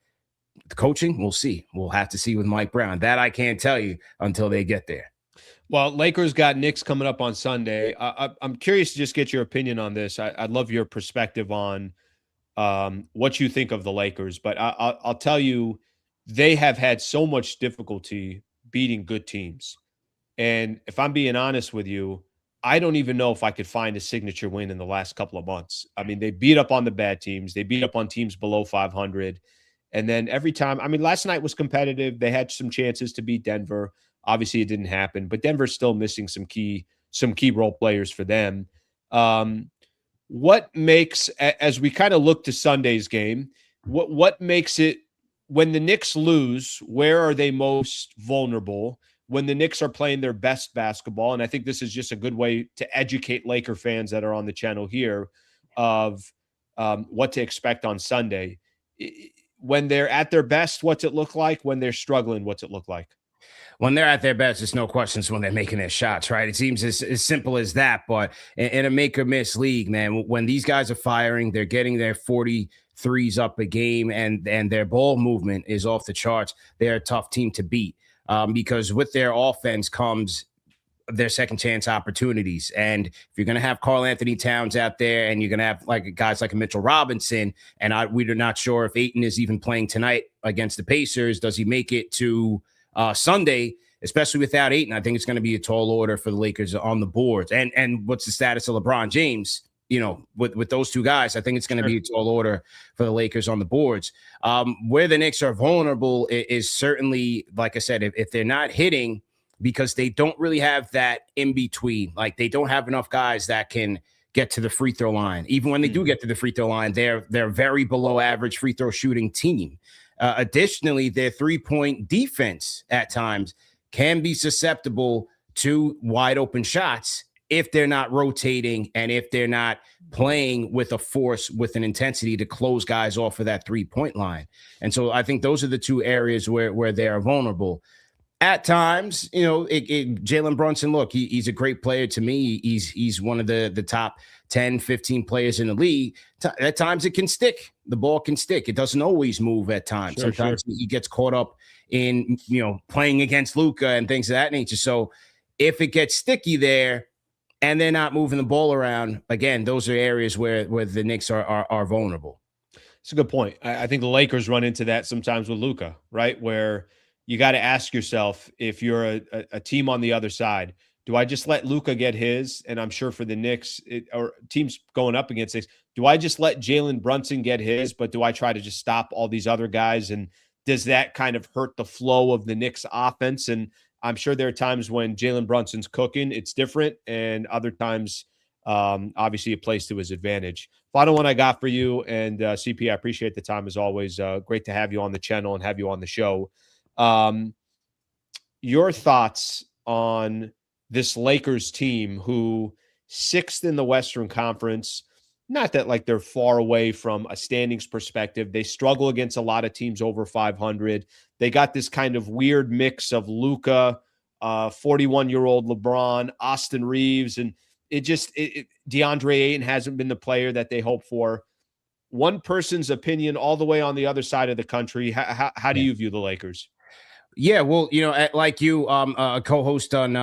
the coaching, we'll see. We'll have to see with Mike Brown. That I can't tell you until they get there. Well, Lakers got Knicks coming up on Sunday. I'm curious to just get your opinion on this. I'd love your perspective on what you think of the Lakers. But I'll tell you, they have had so much difficulty beating good teams. And if I'm being honest with you, I don't even know if I could find a signature win in the last couple of months. I mean, they beat up on the bad teams. They beat up on teams below 500. And then every time, last night was competitive. They had some chances to beat Denver. Obviously, it didn't happen, but Denver's still missing some key role players for them. What makes, as we kind of look to Sunday's game, what makes it, when the Knicks lose, where are they most vulnerable? When the Knicks are playing their best basketball, and I think this is just a good way to educate Laker fans that are on the channel here of what to expect on Sunday. When they're at their best, what's it look like? When they're struggling, what's it look like? When they're at their best, it's no questions when they're making their shots, right? It seems as simple as that, but in a make or miss league, man, when these guys are firing, they're getting their 43s up a game, and their ball movement is off the charts. They're a tough team to beat. Because with their offense comes their second chance opportunities. And if you're going to have Karl Anthony Towns out there, and you're going to have guys like a Mitchell Robinson, and we're not sure if Ayton is even playing tonight against the Pacers. Does he make it to Sunday, especially without Ayton? I think it's going to be a tall order for the Lakers on the boards. And what's the status of LeBron James? with those two guys, I think it's going to Sure. be a tall order for the Lakers on the boards. Where the Knicks are vulnerable is certainly, like I said, if they're not hitting, because they don't really have that in between. Like, they don't have enough guys that can get to the free throw line. Even when they do get to the free throw line, they're very below average free throw shooting team. Additionally, their 3-point defense at times can be susceptible to wide open shots if they're not rotating and if they're not playing with a force, with an intensity to close guys off of that 3-point line. And so I think those are the two areas where they are vulnerable. At times, Jalen Brunson, look, he's a great player to me. He's one of the top 10, 15 players in the league. At times it can stick. The ball can stick. It doesn't always move at times. Sometimes he gets caught up in, playing against Luka and things of that nature. So if it gets sticky there and they're not moving the ball around, again, those are areas where the Knicks are vulnerable. It's a good point. I think the Lakers run into that sometimes with Luka, right? Where you got to ask yourself, if you're a team on the other side, do I just let Luka get his? And I'm sure for the Knicks or teams going up against this, do I just let Jalen Brunson get his, but do I try to just stop all these other guys? And does that kind of hurt the flow of the Knicks offense? And I'm sure there are times when Jalen Brunson's cooking, it's different. And other times, obviously it plays to his advantage. Final one I got for you, and CP, I appreciate the time as always. Great to have you on the channel and have you on the show. Your thoughts on this Lakers team, who 6th in the Western Conference, not that like they're far away from a standings perspective. They struggle against a lot of teams over 500. They got this kind of weird mix of Luka, 41-year-old LeBron, Austin Reaves, and DeAndre Ayton hasn't been the player that they hoped for. One person's opinion all the way on the other side of the country. How do you view the Lakers? Yeah, well, like you, a co-host on,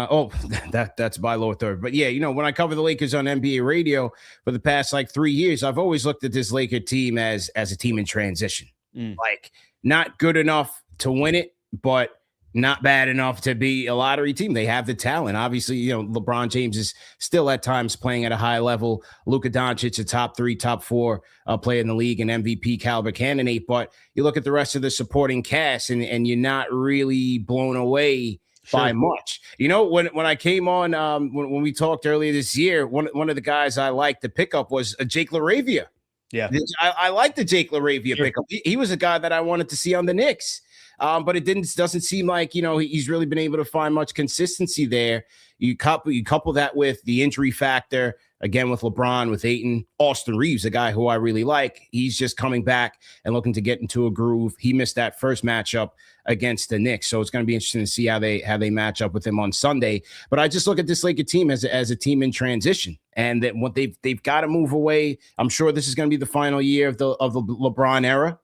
that's by lower third. But yeah, when I cover the Lakers on NBA radio for the past 3 years, I've always looked at this Laker team as a team in transition. Like, not good enough to win it, but not bad enough to be a lottery team. They have the talent. Obviously, LeBron James is still at times playing at a high level. Luka Doncic, a top 3, top 4 player in the league, an MVP caliber candidate. But you look at the rest of the supporting cast, and you're not really blown away by much. When I came on, when we talked earlier this year, one of the guys I liked to pick up was Jake LaRavia. Yeah, I like the Jake LaRavia pickup. He was a guy that I wanted to see on the Knicks. But it doesn't seem like, he's really been able to find much consistency there. You couple that with the injury factor, again, with LeBron, with Ayton, Austin Reaves, a guy who I really like. He's just coming back and looking to get into a groove. He missed that first matchup against the Knicks, so it's going to be interesting to see how they match up with him on Sunday. But I just look at this Laker team as a team in transition, and that what they've got to move away. I'm sure this is going to be the final year of the LeBron era.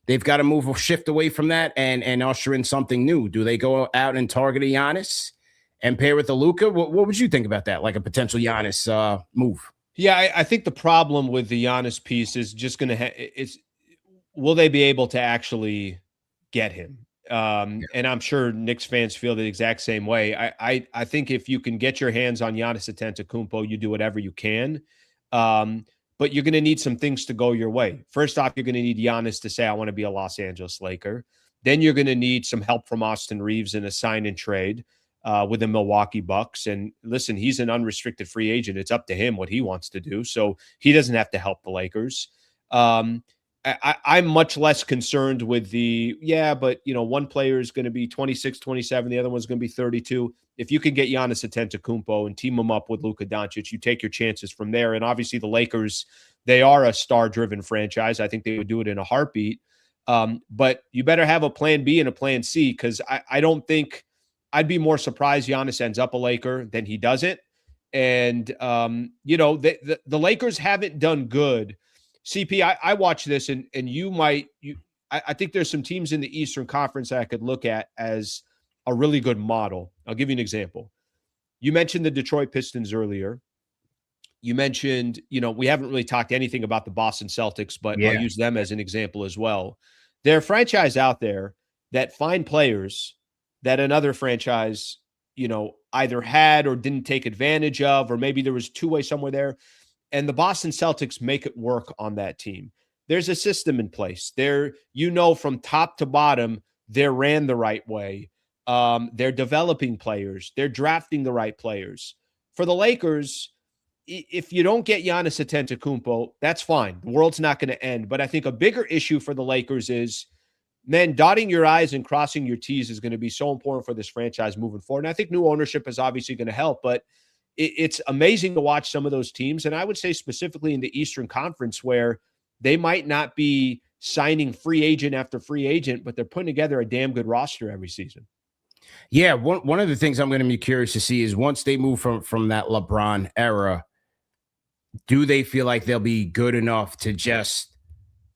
They've got to shift away from that and usher in something new. Do they go out and target a Giannis and pair with the Luka? What would you think about that? Like a potential Giannis move? Yeah, I think the problem with the Giannis piece is just going to will they be able to actually get him? And I'm sure Knicks fans feel the exact same way. I think if you can get your hands on Giannis Antetokounmpo, you do whatever you can. But you're going to need some things to go your way. First off, you're going to need Giannis to say, I want to be a Los Angeles Laker. Then you're going to need some help from Austin Reaves in a sign and trade with the Milwaukee Bucks. And listen, he's an unrestricted free agent. It's up to him what he wants to do. So he doesn't have to help the Lakers. I'm much less concerned with but one player is going to be 26, 27. The other one's going to be 32. If you can get Giannis Antetokounmpo and team him up with Luka Doncic, you take your chances from there. And obviously the Lakers, they are a star-driven franchise. I think they would do it in a heartbeat. But you better have a plan B and a plan C, because I don't think I'd be more surprised Giannis ends up a Laker than he doesn't. And, the Lakers haven't done good. CP, I watch this, and I think there's some teams in the Eastern Conference that I could look at as a really good model. I'll give you an example. You mentioned the Detroit Pistons earlier. You mentioned, we haven't really talked anything about the Boston Celtics, but I'll use them as an example as well. There are franchises out there that find players that another franchise, either had or didn't take advantage of, or maybe there was two-way somewhere there. And the Boston Celtics make it work on that team. There's a system in place. They're, from top to bottom, they're ran the right way. They're developing players. They're drafting the right players. For the Lakers, if you don't get Giannis Antetokounmpo, that's fine. The world's not going to end. But I think a bigger issue for the Lakers is, man, dotting your I's and crossing your T's is going to be so important for this franchise moving forward. And I think new ownership is obviously going to help, but it's amazing to watch some of those teams. And I would say specifically in the Eastern Conference, where they might not be signing free agent after free agent, but they're putting together a damn good roster every season. Yeah, one of the things I'm going to be curious to see is once they move from that LeBron era, do they feel like they'll be good enough to just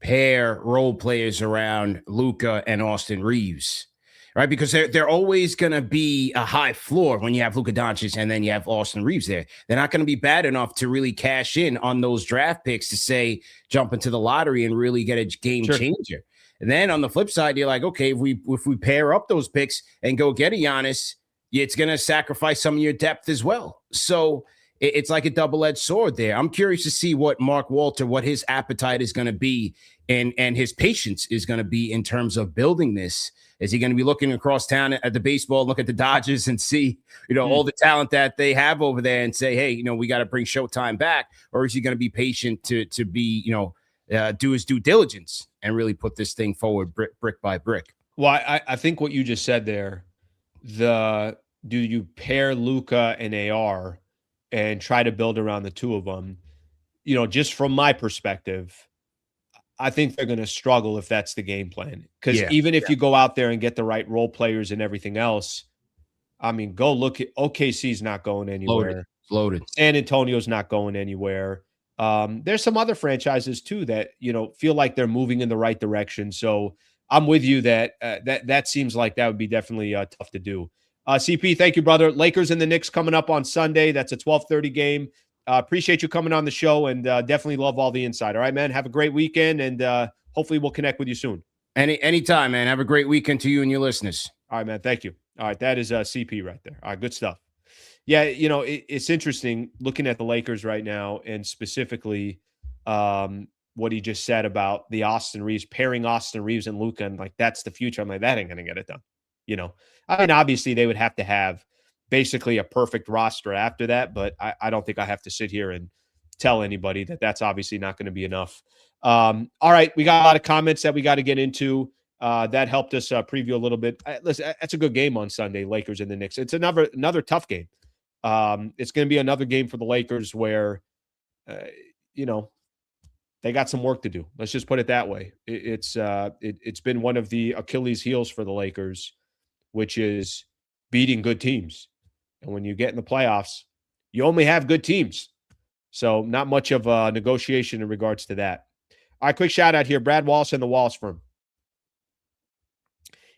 pair role players around Luka and Austin Reaves, right? Because they're always going to be a high floor when you have Luka Doncic and then you have Austin Reaves there. They're not going to be bad enough to really cash in on those draft picks to say jump into the lottery and really get a game changer. And then on the flip side, you're like, okay, if we pair up those picks and go get a Giannis, it's going to sacrifice some of your depth as well. So it's like a double-edged sword there. I'm curious to see what Mark Walter, what his appetite is going to be and his patience is going to be in terms of building this. Is he going to be looking across town at the baseball, look at the Dodgers and see, all the talent that they have over there and say, hey, we got to bring Showtime back? Or is he going to be patient to be, do his due diligence and really put this thing forward brick by brick? Well, I think what you just said there, do you pair Luka and AR and try to build around the two of them? Just from my perspective, I think they're going to struggle if that's the game plan. Because even if you go out there and get the right role players and everything else, I mean, go look at OKC's not going anywhere. Loaded. San Antonio's not going anywhere. There's some other franchises too that, feel like they're moving in the right direction. So I'm with you that that seems like that would be definitely tough to do. CP, thank you, brother. Lakers and the Knicks coming up on Sunday. That's a 12:30 game. Appreciate you coming on the show and definitely love all the insight. All right, man. Have a great weekend and hopefully we'll connect with you soon. Anytime, man. Have a great weekend to you and your listeners. All right, man. Thank you. All right, that is CP right there. All right, good stuff. Yeah, it's interesting looking at the Lakers right now and specifically what he just said about the Austin Reaves, pairing Austin Reaves and Luka, and like that's the future. I'm like, that ain't going to get it done. I mean, obviously they would have to have basically a perfect roster after that, but I don't think I have to sit here and tell anybody that that's obviously not going to be enough. All right, we got a lot of comments that we got to get into. That helped us preview a little bit. Listen, that's a good game on Sunday, Lakers and the Knicks. It's another tough game. It's going to be another game for the Lakers where, they got some work to do. Let's just put it that way. It's been one of the Achilles heels for the Lakers, which is beating good teams. And when you get in the playoffs, you only have good teams. So not much of a negotiation in regards to that. All right, quick shout out here. Brad Wallace and the Wallace firm.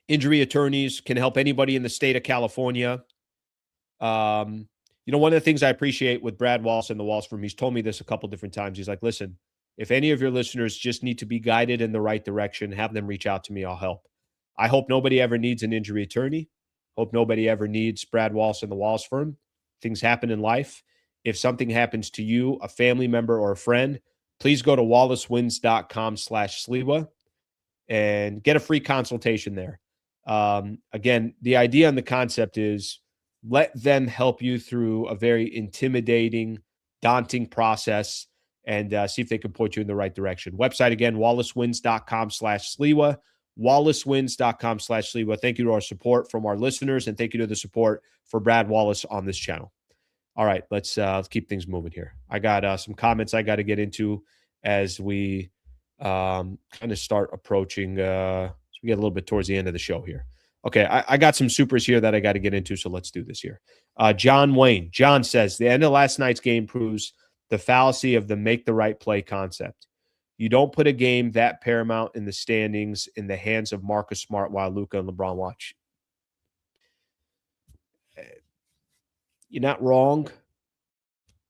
Injury attorneys can help anybody in the state of California. One of the things I appreciate with Brad Wallace and the Wallace firm, he's told me this a couple different times. He's like, listen, if any of your listeners just need to be guided in the right direction, have them reach out to me. I'll help. I hope nobody ever needs an injury attorney. Hope nobody ever needs Brad Wallace and the Wallace firm. Things happen in life. If something happens to you, a family member, or a friend, please go to wallacewins.com/Sliwa and get a free consultation there. Again, the idea and the concept is let them help you through a very intimidating, daunting process and see if they can point you in the right direction. Website again, wallacewins.com/Sliwa. wallacewins.com/Sliwa. Thank you to our support from our listeners, and thank you to the support for Brad Wallace on this channel. All right, let's keep things moving here. I got some comments I got to get into as we kind of start approaching. So we get a little bit towards the end of the show here. Okay, I got some supers here that I got to get into, so let's do this here. John Wayne. John says, the end of last night's game proves the fallacy of the make the right play concept. You don't put a game that paramount in the standings in the hands of Marcus Smart while Luka and LeBron watch. You're not wrong.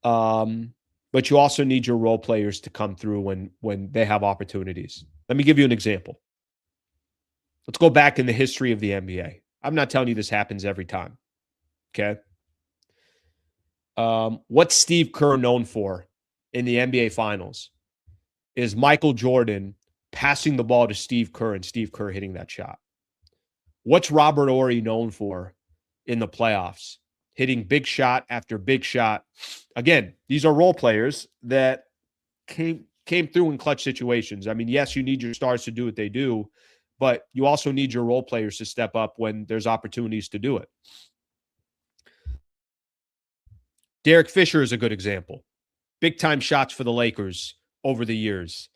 But you also need your role players to come through when they have opportunities. Let me give you an example. Let's go back in the history of the NBA. I'm not telling you this happens every time. Okay. What's Steve Kerr known for in the NBA Finals is Michael Jordan passing the ball to Steve Kerr and Steve Kerr hitting that shot. What's Robert Horry known for in the playoffs? Hitting big shot after big shot. Again, these are role players that came through in clutch situations. I mean, yes, you need your stars to do what they do, but you also need your role players to step up when there's opportunities to do it. Derek Fisher is a good example. Big time shots for the Lakers over the years.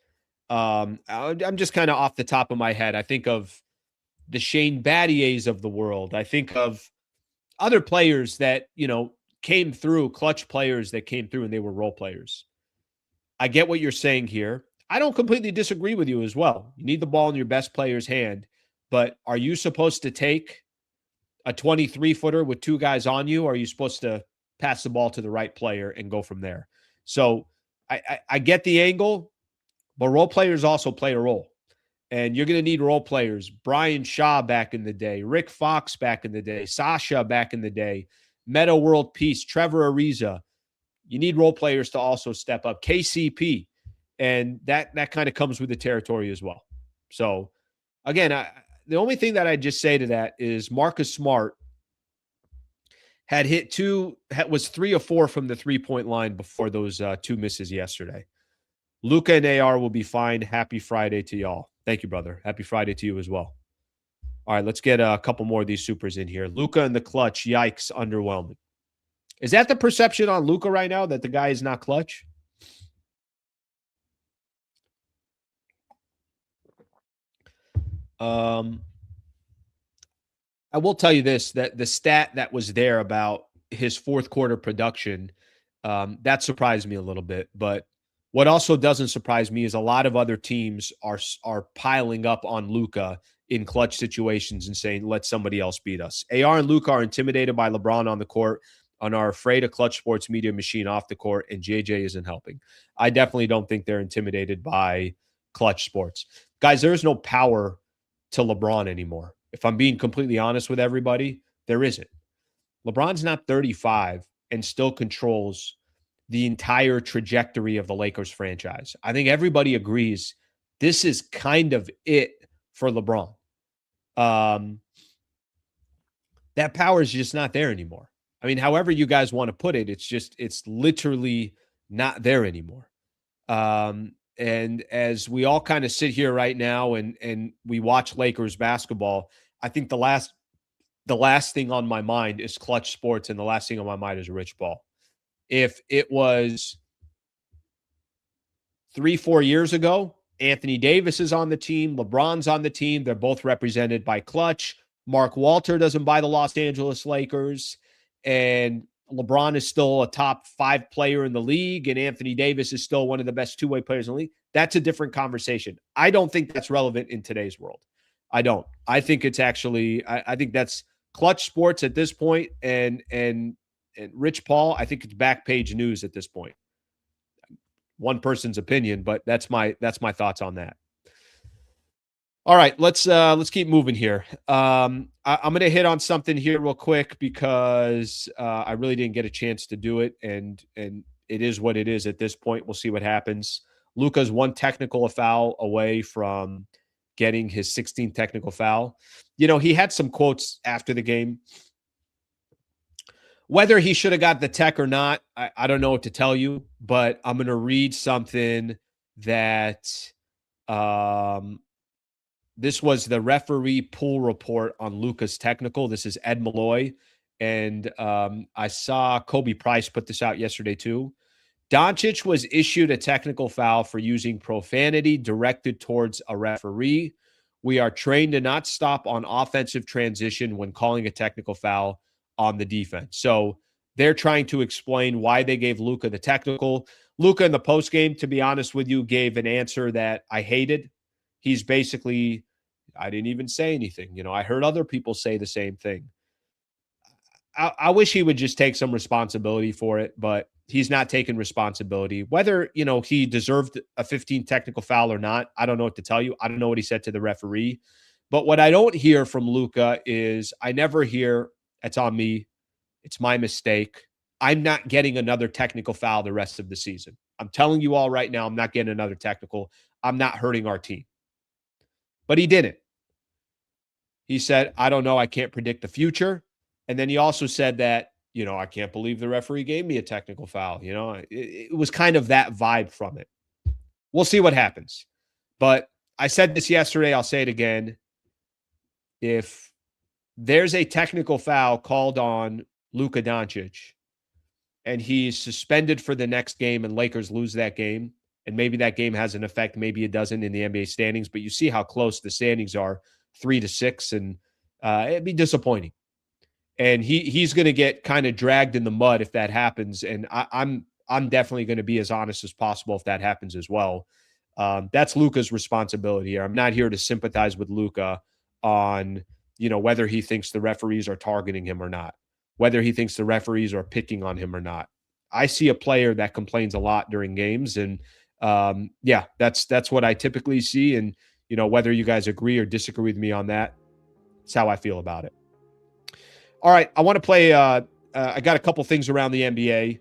I'm just kind of off the top of my head. I think of the Shane Battiers of the world. I think of other players that, came through, clutch players that came through and they were role players. I get what you're saying here. I don't completely disagree with you as well. You need the ball in your best player's hand, but are you supposed to take a 23-footer with two guys on you, or are you supposed to pass the ball to the right player and go from there? So I get the angle, but role players also play a role. And you're going to need role players. Brian Shaw back in the day, Rick Fox back in the day, Sasha back in the day, Meta World Peace, Trevor Ariza. You need role players to also step up. KCP. And that kind of comes with the territory as well. So, again, the only thing that I just say to that is Marcus Smart was 3 or 4 from the three-point line before those 2 misses yesterday. Luka and AR will be fine. Happy Friday to y'all. Thank you, brother. Happy Friday to you as well. All right, let's get a couple more of these supers in here. Luka in the clutch. Yikes, underwhelming. Is that the perception on Luka right now, that the guy is not clutch? I will tell you this, that the stat that was there about his fourth quarter production, that surprised me a little bit. But what also doesn't surprise me is a lot of other teams are piling up on Luka in clutch situations and saying, let somebody else beat us. AR and Luka are intimidated by LeBron on the court and are afraid of clutch sports media machine off the court, and JJ isn't helping. I definitely don't think they're intimidated by clutch sports. Guys, there is no power to LeBron anymore. If I'm being completely honest with everybody, there isn't. LeBron's not 35 and still controls the entire trajectory of the Lakers franchise. I think everybody agrees this is kind of it for LeBron. That power is just not there anymore. I mean, however you guys want to put it, it's literally not there anymore. And as we all kind of sit here right now and we watch Lakers basketball, I think the last thing on my mind is clutch sports, and the last thing on my mind is Rich Paul. If it was 3-4 years ago, Anthony Davis is on the team, LeBron's on the team. They're both represented by clutch. Mark Walter doesn't buy the Los Angeles Lakers, and LeBron is still a top 5 player in the league, and Anthony Davis is still one of the best two-way players in the league. That's a different conversation. I don't think that's relevant in today's world. I don't. I think it's actually, I think that's clutch sports at this point, and Rich Paul, I think it's back page news at this point. One person's opinion, but that's my thoughts on that. All right, let's keep moving here. I'm going to hit on something here real quick because I really didn't get a chance to do it, and it is what it is at this point. We'll see what happens. Luka's one technical foul away from getting his 16th technical foul. He had some quotes after the game. Whether he should have got the tech or not, I don't know what to tell you, but I'm going to read something that this was the referee pool report on Luka's technical. This is Ed Malloy, and I saw Kobe Price put this out yesterday too. Doncic was issued a technical foul for using profanity directed towards a referee. We are trained to not stop on offensive transition when calling a technical foul on the defense. So they're trying to explain why they gave Luka the technical. Luka in the postgame, to be honest with you, gave an answer that I hated. He's basically, I didn't even say anything. I heard other people say the same thing. I wish he would just take some responsibility for it, but he's not taking responsibility. Whether, he deserved a 15 technical foul or not, I don't know what to tell you. I don't know what he said to the referee. But what I don't hear from Luka is I never hear, it's on me, it's my mistake, I'm not getting another technical foul the rest of the season. I'm telling you all right now, I'm not getting another technical. I'm not hurting our team. But he didn't. He said, I don't know. I can't predict the future. And then he also said that, I can't believe the referee gave me a technical foul. It was kind of that vibe from it. We'll see what happens. But I said this yesterday. I'll say it again. If there's a technical foul called on Luka Doncic and he's suspended for the next game and Lakers lose that game, and maybe that game has an effect, maybe it doesn't in the NBA standings, but you see how close the standings are, 3-6, and it'd be disappointing. And he's going to get kind of dragged in the mud if that happens. And I'm definitely going to be as honest as possible if that happens as well. That's Luka's responsibility here. I'm not here to sympathize with Luka on, whether he thinks the referees are targeting him or not, whether he thinks the referees are picking on him or not. I see a player that complains a lot during games, and that's what I typically see. And whether you guys agree or disagree with me on that, that's how I feel about it. All right, I want to play. I got a couple things around the NBA,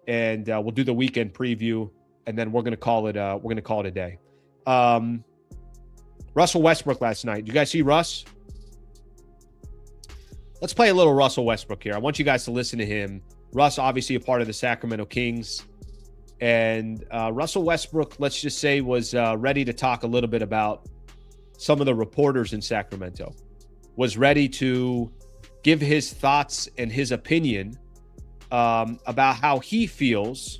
and we'll do the weekend preview, and then we're going to call it. We're going to call it a day. Russell Westbrook last night. Did you guys see Russ? Let's play a little Russell Westbrook here. I want you guys to listen to him. Russ, obviously a part of the Sacramento Kings, and Russell Westbrook, let's just say, was ready to talk a little bit about some of the reporters in Sacramento. Was ready to give his thoughts and his opinion about how he feels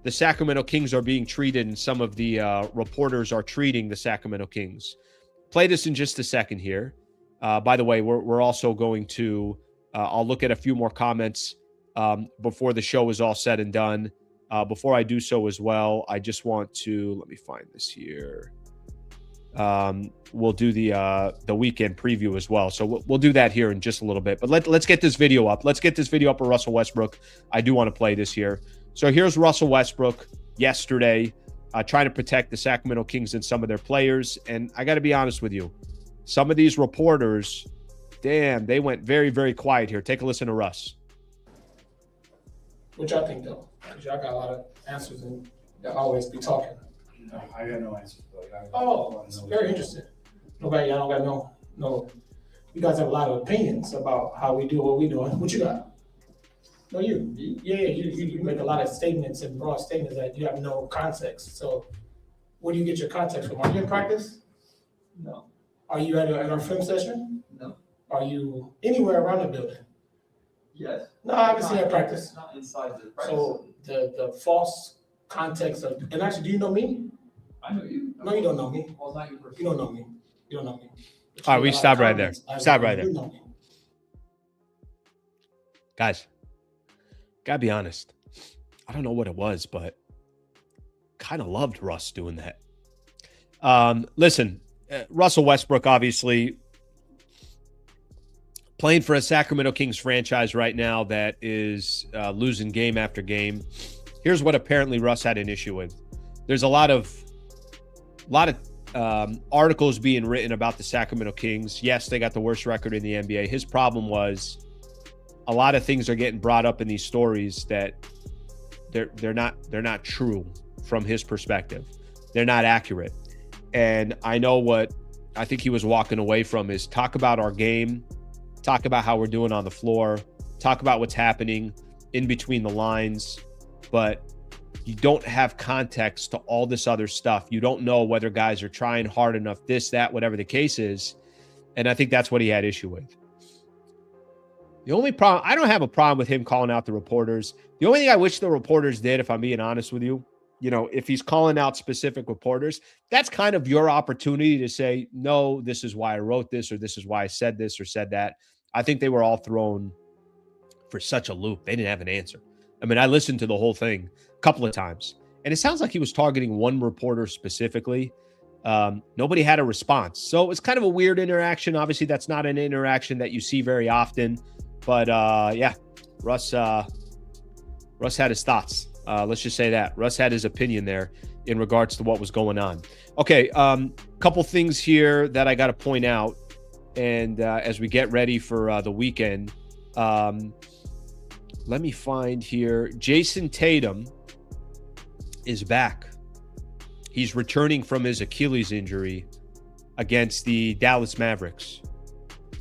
the Sacramento Kings are being treated and some of the reporters are treating the Sacramento Kings. Play this in just a second here. By the way, we're also going to, I'll look at a few more comments before the show is all said and done. Before I do so as well, I just want to, let me find this here. We'll do the weekend preview as well. So we'll do that here in just a little bit. But let's get this video up. Let's get this video up of Russell Westbrook. I do want to play this here. So here's Russell Westbrook yesterday trying to protect the Sacramento Kings and some of their players. And I got to be honest with you. Some of these reporters, damn, they went very, very quiet here. Take a listen to Russ. What y'all think, though? Because y'all got a lot of answers and y'all always be talking. No, I got no answers. It's very interesting. Y'all don't got no. You guys have a lot of opinions about how we do what we doing. What you got? No, you. Yeah, you make a lot of statements and broad statements that you have no context. So, where do you get your context from? Are you in practice? No. Are you at our film session? No. Are you anywhere around the building? Yes. No, I haven't seen you at practice. Not inside the practice. So the false context of, and actually, do you know me? I know you. No, you don't know me. Well, not your person. You don't know me. You don't know me. All right, we stop right there. Stop right there. You know me. Guys, gotta be honest. I don't know what it was, but kind of loved Russ doing that. Listen, Russell Westbrook, obviously playing for a Sacramento Kings franchise right now that is losing game after game. Here's what apparently Russ had an issue with. There's a lot of articles being written about the Sacramento Kings. Yes, they got the worst record in the NBA. His problem was a lot of things are getting brought up in these stories that they're not true from his perspective. They're not accurate. And I know what I think he was walking away from is talk about our game, talk about how we're doing on the floor, talk about what's happening in between the lines, but you don't have context to all this other stuff. You don't know whether guys are trying hard enough, this, that, whatever the case is. And I think that's what he had issue with. The only problem, I don't have a problem with him calling out the reporters. The only thing I wish the reporters did, if I'm being honest with you, if he's calling out specific reporters, that's kind of your opportunity to say, no, this is why I wrote this, or this is why I said this or said that. I think they were all thrown for such a loop. They didn't have an answer. I mean, I listened to the whole thing a couple of times, and it sounds like he was targeting one reporter specifically. Nobody had a response. So it was kind of a weird interaction. Obviously, that's not an interaction that you see very often. But, Russ had his thoughts. Let's just say that. Russ had his opinion there in regards to what was going on. Okay, couple things here that I got to point out. And as we get ready for the weekend, let me find here. Jason Tatum is back. He's returning from his Achilles injury against the Dallas Mavericks.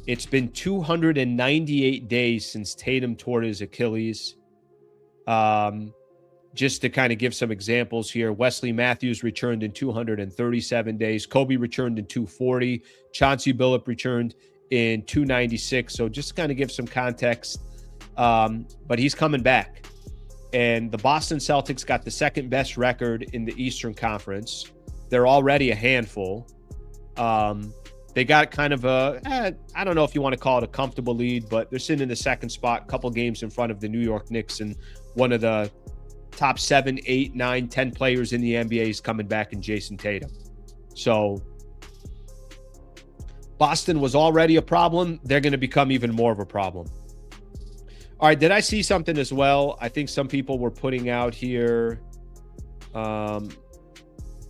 It's been 298 days since Tatum tore his Achilles. Just to kind of give some examples here, Wesley Matthews returned in 237 days. Kobe returned in 240. Chauncey Billups returned in 296. So just to kind of give some context, but he's coming back. And the Boston Celtics got the second best record in the Eastern Conference. They're already a handful. They got kind of a, I don't know if you want to call it a comfortable lead, but they're sitting in the second spot, a couple games in front of the New York Knicks, and one of the top 7, 8, 9, 10 players in the NBA is coming back in Jason Tatum. So Boston was already a problem. They're going to become even more of a problem. All right, did I see something as well? I think some people were putting out here.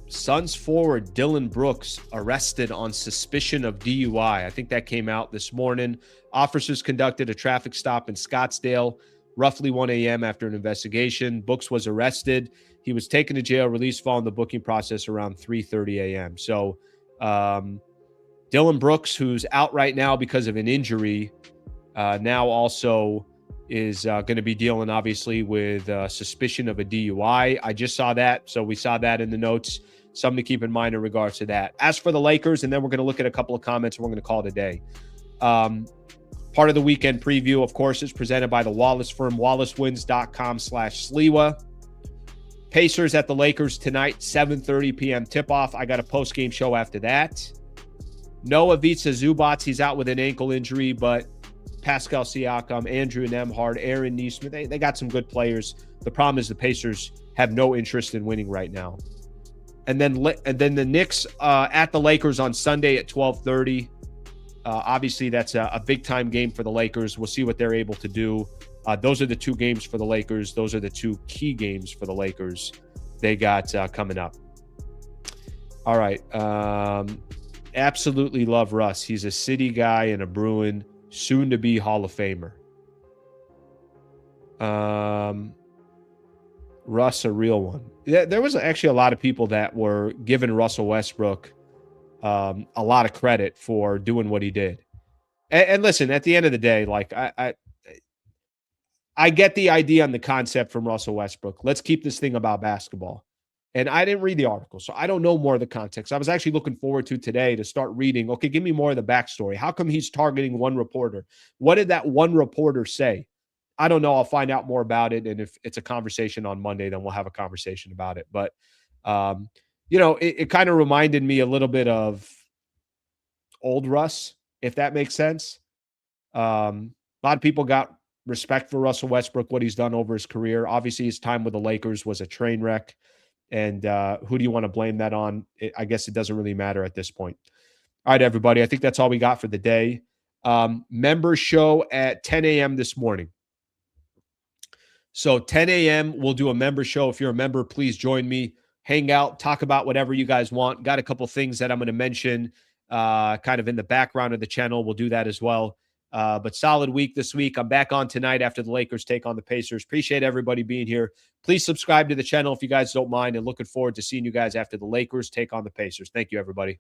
Suns forward Dylan Brooks arrested on suspicion of DUI. I think that came out this morning. Officers conducted a traffic stop in Scottsdale roughly 1 a.m. after an investigation. Brooks was arrested. He was taken to jail, released following the booking process around 3:30 a.m. So Dylan Brooks, who's out right now because of an injury, now also is going to be dealing, obviously, with suspicion of a DUI. I just saw that, so we saw that in the notes. Something to keep in mind in regards to that. As for the Lakers, and then we're going to look at a couple of comments, and we're going to call it a day. Part of the weekend preview, of course, is presented by the Wallace firm, wallacewins.com/Sliwa. Pacers at the Lakers tonight, 7:30 p.m. tip-off. I got a post-game show after that. No Ivica Zubac. He's out with an ankle injury, but Pascal Siakam, Andrew Nembhard, Aaron Nesmith, they got some good players. The problem is the Pacers have no interest in winning right now. And then the Knicks at the Lakers on Sunday at 12:30. Obviously, that's a big-time game for the Lakers. We'll see what they're able to do. Those are the two games for the Lakers. Those are the two key games for the Lakers they got coming up. All right. Absolutely love Russ. He's a City guy and a Bruin, soon-to-be Hall of Famer. Russ, a real one. Yeah, there was actually a lot of people that were giving Russell Westbrook a lot of credit for doing what he did. And listen, at the end of the day, like I get the idea and the concept from Russell Westbrook. Let's keep this thing about basketball. And I didn't read the article, so I don't know more of the context. I was actually looking forward to today to start reading. Okay, give me more of the backstory. How come he's targeting one reporter? What did that one reporter say? I don't know. I'll find out more about it. And if it's a conversation on Monday, then we'll have a conversation about it. But, it kind of reminded me a little bit of old Russ, if that makes sense. A lot of people got respect for Russell Westbrook, what he's done over his career. Obviously, his time with the Lakers was a train wreck. And who do you want to blame that on? I guess it doesn't really matter at this point. All right, everybody. I think that's all we got for the day. Member show at 10 a.m. this morning. So 10 a.m., we'll do a member show. If you're a member, please join me. Hang out, talk about whatever you guys want. Got a couple things that I'm going to mention kind of in the background of the channel. We'll do that as well. But solid week this week. I'm back on tonight after the Lakers take on the Pacers. Appreciate everybody being here. Please subscribe to the channel if you guys don't mind, and looking forward to seeing you guys after the Lakers take on the Pacers. Thank you, everybody.